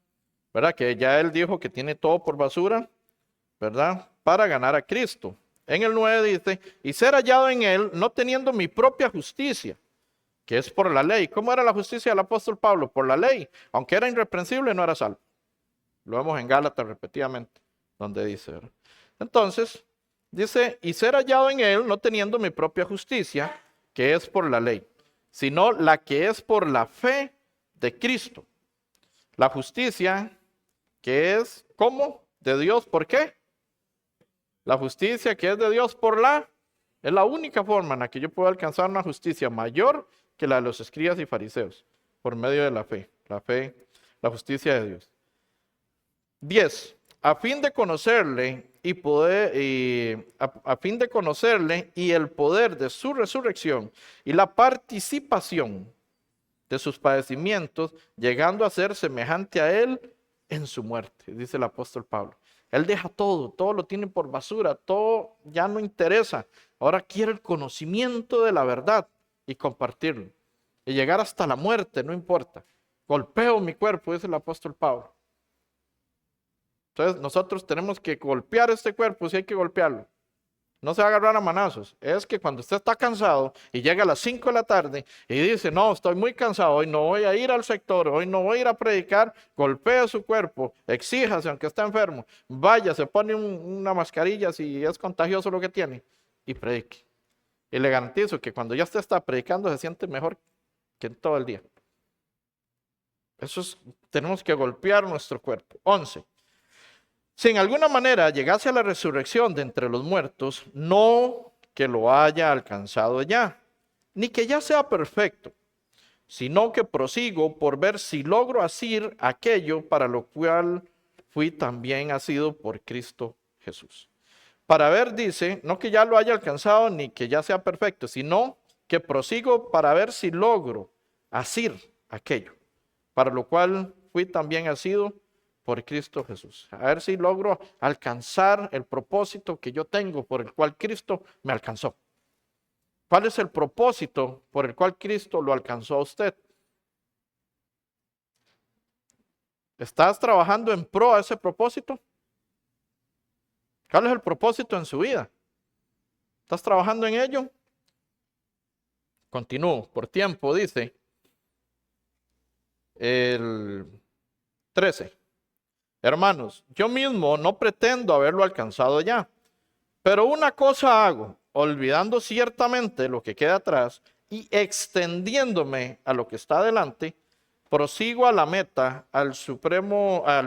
¿verdad? Que ya él dijo que tiene todo por basura, ¿verdad? Para ganar a Cristo. En el 9 dice, y ser hallado en él, no teniendo mi propia justicia, que es por la ley. ¿Cómo era la justicia del apóstol Pablo? Por la ley. Aunque era irreprensible, no era salvo. Lo vemos en Gálatas repetidamente, donde dice, ¿verdad? Entonces, dice, y ser hallado en él, no teniendo mi propia justicia, que es por la ley, sino la que es por la fe de Cristo. La justicia que es, ¿cómo? De Dios, ¿por qué? La justicia que es de Dios es la única forma en la que yo puedo alcanzar una justicia mayor que la de los escribas y fariseos, por medio de la fe, la justicia de Dios. 10. A fin de conocerle a fin de conocerle y el poder de su resurrección y la participación de sus padecimientos, llegando a ser semejante a él en su muerte, dice el apóstol Pablo. Él deja todo lo tiene por basura, todo ya no interesa. Ahora quiere el conocimiento de la verdad y compartirlo. Y llegar hasta la muerte, no importa. Golpeo mi cuerpo, dice el apóstol Pablo. Entonces nosotros tenemos que golpear este cuerpo si hay que golpearlo. No se va a agarrar a manazos. Es que cuando usted está cansado y llega a las 5 de la tarde y dice, no, estoy muy cansado, hoy no voy a ir al sector, hoy no voy a ir a predicar, golpea su cuerpo, exíjase aunque está enfermo, vaya, se pone una mascarilla si es contagioso lo que tiene y predique. Y le garantizo que cuando ya usted está predicando se siente mejor que en todo el día. Tenemos que golpear nuestro cuerpo. 11. Si en alguna manera llegase a la resurrección de entre los muertos, no que lo haya alcanzado ya, ni que ya sea perfecto, sino que prosigo por ver si logro asir aquello para lo cual fui también asido por Cristo Jesús. Para ver, dice, no que ya lo haya alcanzado ni que ya sea perfecto, sino que prosigo para ver si logro asir aquello, para lo cual fui también asido por Cristo Jesús. A ver si logro alcanzar el propósito que yo tengo, por el cual Cristo me alcanzó. ¿Cuál es el propósito por el cual Cristo lo alcanzó a usted? ¿Estás trabajando en pro a ese propósito? ¿Cuál es el propósito en su vida? ¿Estás trabajando en ello? Continúo, por tiempo, dice el 13. Hermanos, yo mismo no pretendo haberlo alcanzado ya, pero una cosa hago, olvidando ciertamente lo que queda atrás y extendiéndome a lo que está adelante, prosigo a la meta, al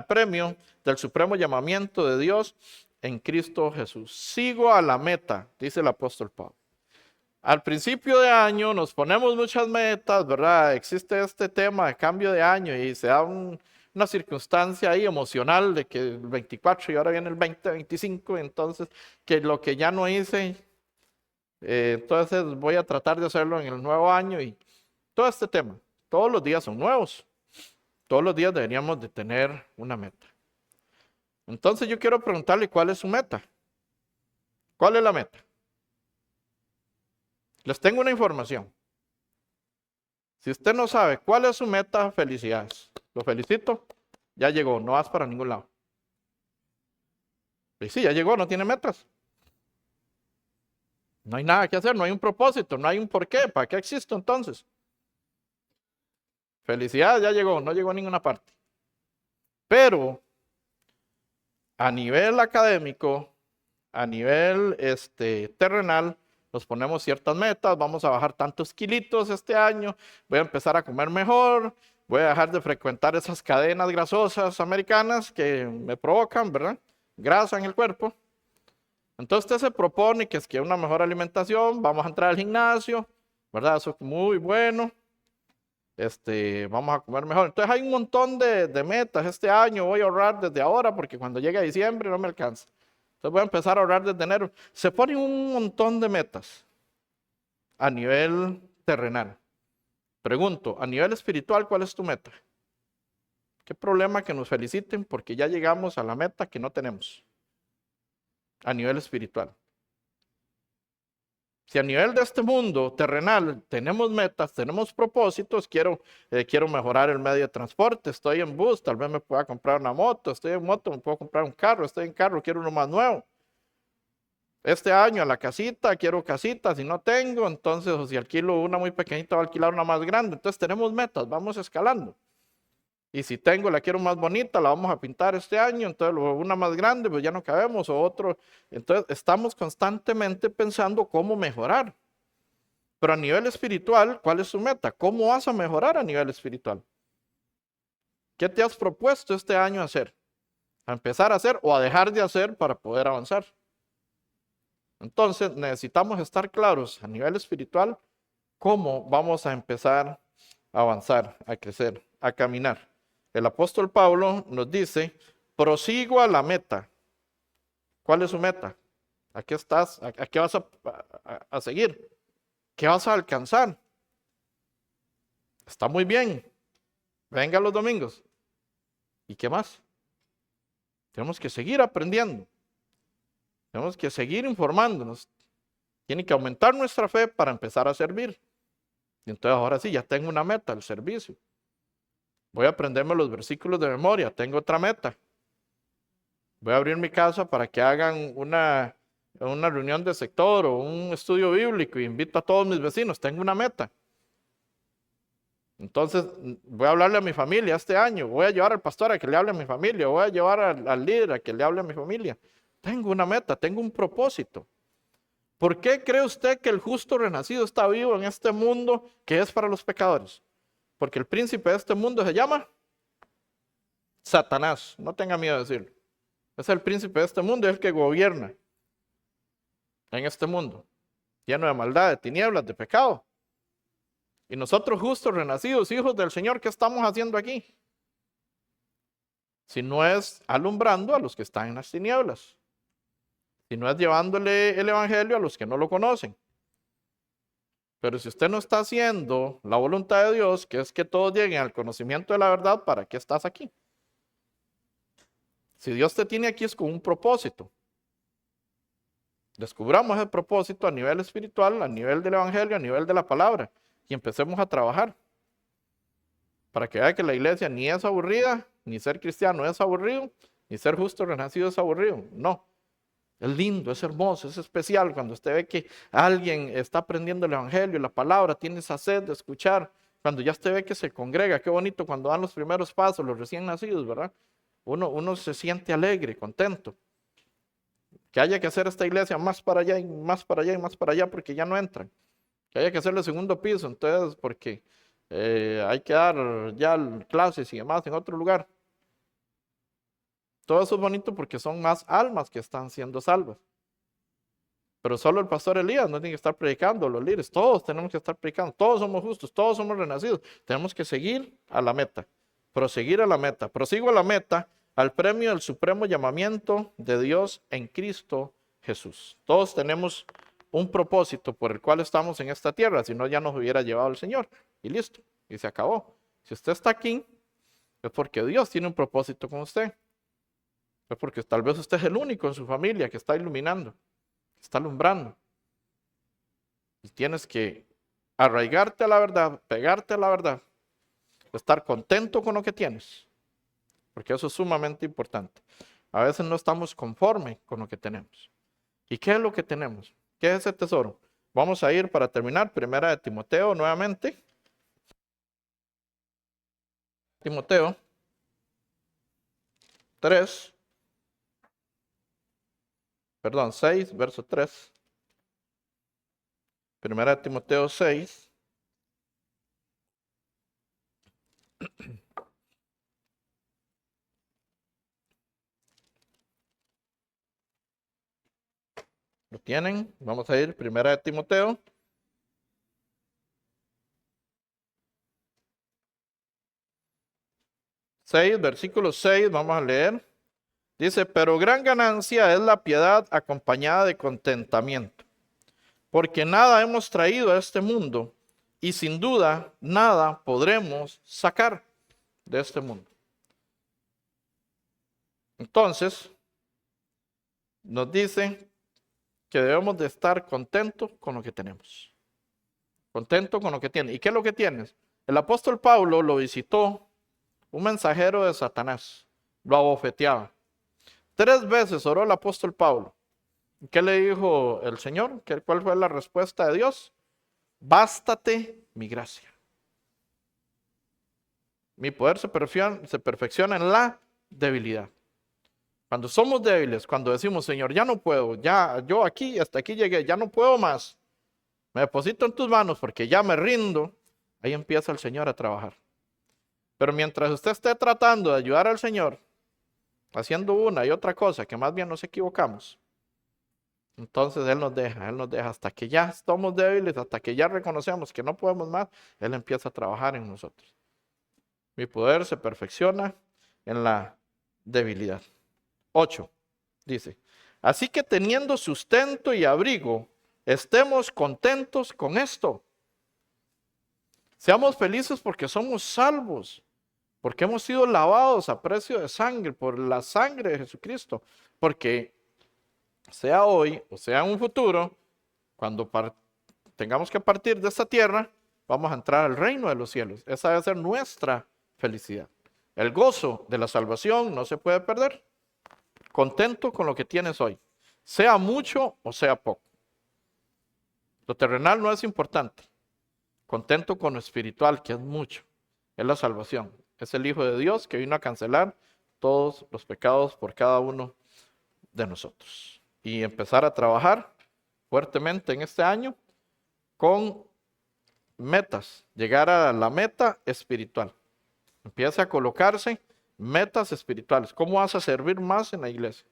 premio del supremo llamamiento de Dios en Cristo Jesús. Sigo a la meta, dice el apóstol Pablo. Al principio de año nos ponemos muchas metas, ¿verdad? Existe este tema de cambio de año y se da una circunstancia ahí emocional de que el 24 y ahora viene el 2025, entonces que lo que ya no hice, entonces voy a tratar de hacerlo en el nuevo año y todo este tema. Todos los días son nuevos, todos los días deberíamos de tener una meta. Entonces yo quiero preguntarle cuál es su meta. ¿Cuál es la meta? Les tengo una información. Si usted no sabe cuál es su meta, felicidades. Lo felicito. Ya llegó, no vas para ningún lado. Y sí, ya llegó, no tiene metas. No hay nada que hacer, no hay un propósito, no hay un porqué. ¿Para qué existe entonces? Felicidades, ya llegó, no llegó a ninguna parte. Pero a nivel académico, a nivel terrenal, nos ponemos ciertas metas, vamos a bajar tantos kilitos este año, voy a empezar a comer mejor, voy a dejar de frecuentar esas cadenas grasosas americanas que me provocan, ¿verdad? Grasa en el cuerpo. Entonces usted se propone que es que una mejor alimentación, vamos a entrar al gimnasio, ¿verdad? Eso es muy bueno. Vamos a comer mejor. Entonces hay un montón de metas. Este año voy a ahorrar desde ahora porque cuando llegue diciembre no me alcanza. Entonces voy a empezar a ahorrar desde enero. Se ponen un montón de metas a nivel terrenal. Pregunto, a nivel espiritual, ¿cuál es tu meta? ¿Qué problema que nos feliciten porque ya llegamos a la meta que no tenemos? A nivel espiritual. Si a nivel de este mundo terrenal tenemos metas, tenemos propósitos, quiero mejorar el medio de transporte, estoy en bus, tal vez me pueda comprar una moto, estoy en moto, me puedo comprar un carro, estoy en carro, quiero uno más nuevo. Este año a la casita, quiero casita, si no tengo, entonces o si alquilo una muy pequeñita, voy a alquilar una más grande. Entonces tenemos metas, vamos escalando. Y si tengo, la quiero más bonita, la vamos a pintar este año, entonces una más grande, pues ya no cabemos, o otro. Entonces estamos constantemente pensando cómo mejorar. Pero a nivel espiritual, ¿cuál es su meta? ¿Cómo vas a mejorar a nivel espiritual? ¿Qué te has propuesto este año hacer? ¿A empezar a hacer o a dejar de hacer para poder avanzar? Entonces necesitamos estar claros a nivel espiritual cómo vamos a empezar a avanzar, a crecer, a caminar. El apóstol Pablo nos dice, prosigo a la meta. ¿Cuál es su meta? ¿A qué estás? ¿A qué vas a seguir? ¿Qué vas a alcanzar? Está muy bien. Venga los domingos. ¿Y qué más? Tenemos que seguir aprendiendo. Tenemos que seguir informándonos. Tiene que aumentar nuestra fe para empezar a servir. Y entonces ahora sí, ya tengo una meta, el servicio. Voy a aprenderme los versículos de memoria. Tengo otra meta. Voy a abrir mi casa para que hagan una reunión de sector o un estudio bíblico y invito a todos mis vecinos. Tengo una meta. Entonces voy a hablarle a mi familia este año. Voy a llevar al pastor a que le hable a mi familia. Voy a llevar al líder a que le hable a mi familia. Tengo una meta, tengo un propósito. ¿Por qué cree usted que el justo renacido está vivo en este mundo que es para los pecadores? Porque el príncipe de este mundo se llama Satanás. No tenga miedo de decirlo. Es el príncipe de este mundo, es el que gobierna en este mundo, lleno de maldad, de tinieblas, de pecado. Y nosotros justos, renacidos, hijos del Señor, ¿qué estamos haciendo aquí? Si no es alumbrando a los que están en las tinieblas. sino es llevándole el evangelio a los que no lo conocen. Pero si usted no está haciendo la voluntad de Dios, que es que todos lleguen al conocimiento de la verdad, ¿para qué estás aquí? Si Dios te tiene aquí es con un propósito. Descubramos el propósito a nivel espiritual, a nivel del evangelio, a nivel de la palabra, y empecemos a trabajar. Para que vea que la iglesia ni es aburrida, ni ser cristiano es aburrido, ni ser justo renacido es aburrido. No. Es lindo, es hermoso, es especial cuando usted ve que alguien está aprendiendo el evangelio, la palabra, tiene esa sed de escuchar. Cuando ya usted ve que se congrega, qué bonito cuando dan los primeros pasos, los recién nacidos, ¿verdad? Uno se siente alegre, contento. Que haya que hacer esta iglesia más para allá y más para allá y más para allá porque ya no entran. Que haya que hacerle segundo piso, entonces, porque hay que dar ya clases y demás en otro lugar. Todo eso es bonito porque son más almas que están siendo salvas. Pero solo el pastor Elías no tiene que estar predicando, los líderes, todos tenemos que estar predicando, todos somos justos, todos somos renacidos. Tenemos que seguir a la meta, proseguir a la meta. Prosigo a la meta, al premio del supremo llamamiento de Dios en Cristo Jesús. Todos tenemos un propósito por el cual estamos en esta tierra, si no ya nos hubiera llevado el Señor y listo, y se acabó. Si usted está aquí, es porque Dios tiene un propósito con usted. Es porque tal vez usted es el único en su familia que está iluminando, que está alumbrando. Y tienes que arraigarte a la verdad, pegarte a la verdad, estar contento con lo que tienes, porque eso es sumamente importante. A veces no estamos conformes con lo que tenemos. ¿Y qué es lo que tenemos? ¿Qué es ese tesoro? Vamos a ir para terminar, primera de Timoteo nuevamente. Timoteo 6, verso 3. Primera de Timoteo 6. ¿Lo tienen? Vamos a ir, primera de Timoteo. Versículo 6, vamos a leer. Dice, pero gran ganancia es la piedad acompañada de contentamiento, porque nada hemos traído a este mundo y sin duda nada podremos sacar de este mundo. Entonces, nos dice que debemos de estar contentos con lo que tenemos. Contento con lo que tienes. ¿Y qué es lo que tienes? El apóstol Pablo lo visitó un mensajero de Satanás. Lo abofeteaba. 3 veces oró el apóstol Pablo. ¿Qué le dijo el Señor? ¿Cuál fue la respuesta de Dios? Bástate mi gracia. Mi poder se perfecciona en la debilidad. Cuando somos débiles, cuando decimos, Señor, ya no puedo, ya yo aquí, hasta aquí llegué, ya no puedo más. Me deposito en tus manos porque ya me rindo. Ahí empieza el Señor a trabajar. Pero mientras usted esté tratando de ayudar al Señor, haciendo una y otra cosa, que más bien nos equivocamos, entonces Él nos deja hasta que ya estamos débiles, hasta que ya reconocemos que no podemos más, Él empieza a trabajar en nosotros. Mi poder se perfecciona en la debilidad. 8, dice, así que teniendo sustento y abrigo, estemos contentos con esto. Seamos felices porque somos salvos, porque hemos sido lavados a precio de sangre, por la sangre de Jesucristo, porque sea hoy o sea en un futuro, cuando tengamos que partir de esta tierra, vamos a entrar al reino de los cielos. Esa debe ser nuestra felicidad. El gozo de la salvación no se puede perder. Contento con lo que tienes hoy, sea mucho o sea poco. Lo terrenal no es importante. Contento con lo espiritual, que es mucho. Es la salvación. Es el Hijo de Dios que vino a cancelar todos los pecados por cada uno de nosotros. Y empezar a trabajar fuertemente en este año con metas. Llegar a la meta espiritual. Empieza a colocarse metas espirituales. ¿Cómo vas a servir más en la iglesia?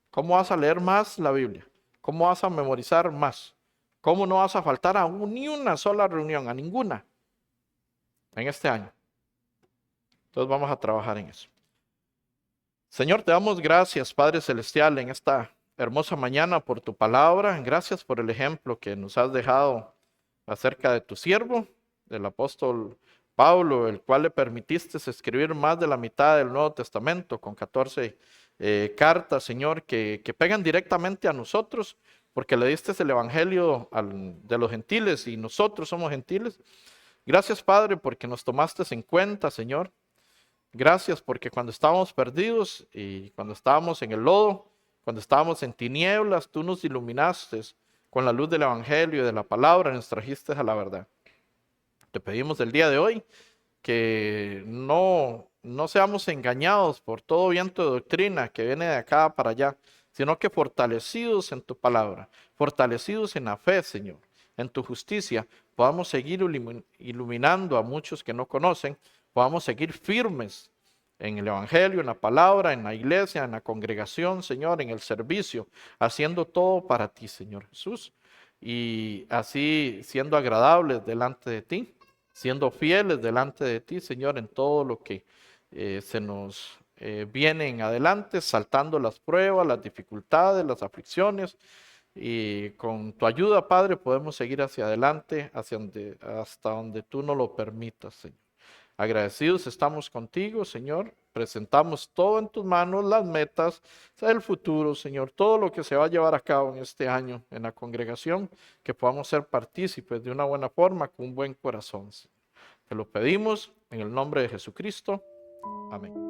¿Cómo vas a leer más la Biblia? ¿Cómo vas a memorizar más? ¿Cómo no vas a faltar a ni una sola reunión, a ninguna, en este año? Entonces vamos a trabajar en eso. Señor, te damos gracias, Padre Celestial, en esta hermosa mañana por tu palabra. Gracias por el ejemplo que nos has dejado acerca de tu siervo, del apóstol Pablo, el cual le permitiste escribir más de la mitad del Nuevo Testamento con 14 cartas, Señor, que pegan directamente a nosotros, porque le diste el evangelio de los gentiles y nosotros somos gentiles. Gracias, Padre, porque nos tomaste en cuenta, Señor. Gracias porque cuando estábamos perdidos y cuando estábamos en el lodo, cuando estábamos en tinieblas, tú nos iluminaste con la luz del evangelio y de la palabra, nos trajiste a la verdad. Te pedimos el día de hoy que no seamos engañados por todo viento de doctrina que viene de acá para allá, sino que fortalecidos en tu palabra, fortalecidos en la fe, Señor, en tu justicia, podamos seguir iluminando a muchos que no conocen, podamos seguir firmes en el Evangelio, en la palabra, en la iglesia, en la congregación, Señor, en el servicio, haciendo todo para ti, Señor Jesús, y así siendo agradables delante de ti, siendo fieles delante de ti, Señor, en todo lo que se nos viene en adelante, saltando las pruebas, las dificultades, las aflicciones, y con tu ayuda, Padre, podemos seguir hacia adelante, hasta donde tú nos lo permitas, Señor. Agradecidos estamos contigo, Señor. Presentamos todo en tus manos, las metas, el futuro, Señor, todo lo que se va a llevar a cabo en este año en la congregación, que podamos ser partícipes de una buena forma, con un buen corazón. Te lo pedimos en el nombre de Jesucristo. Amén.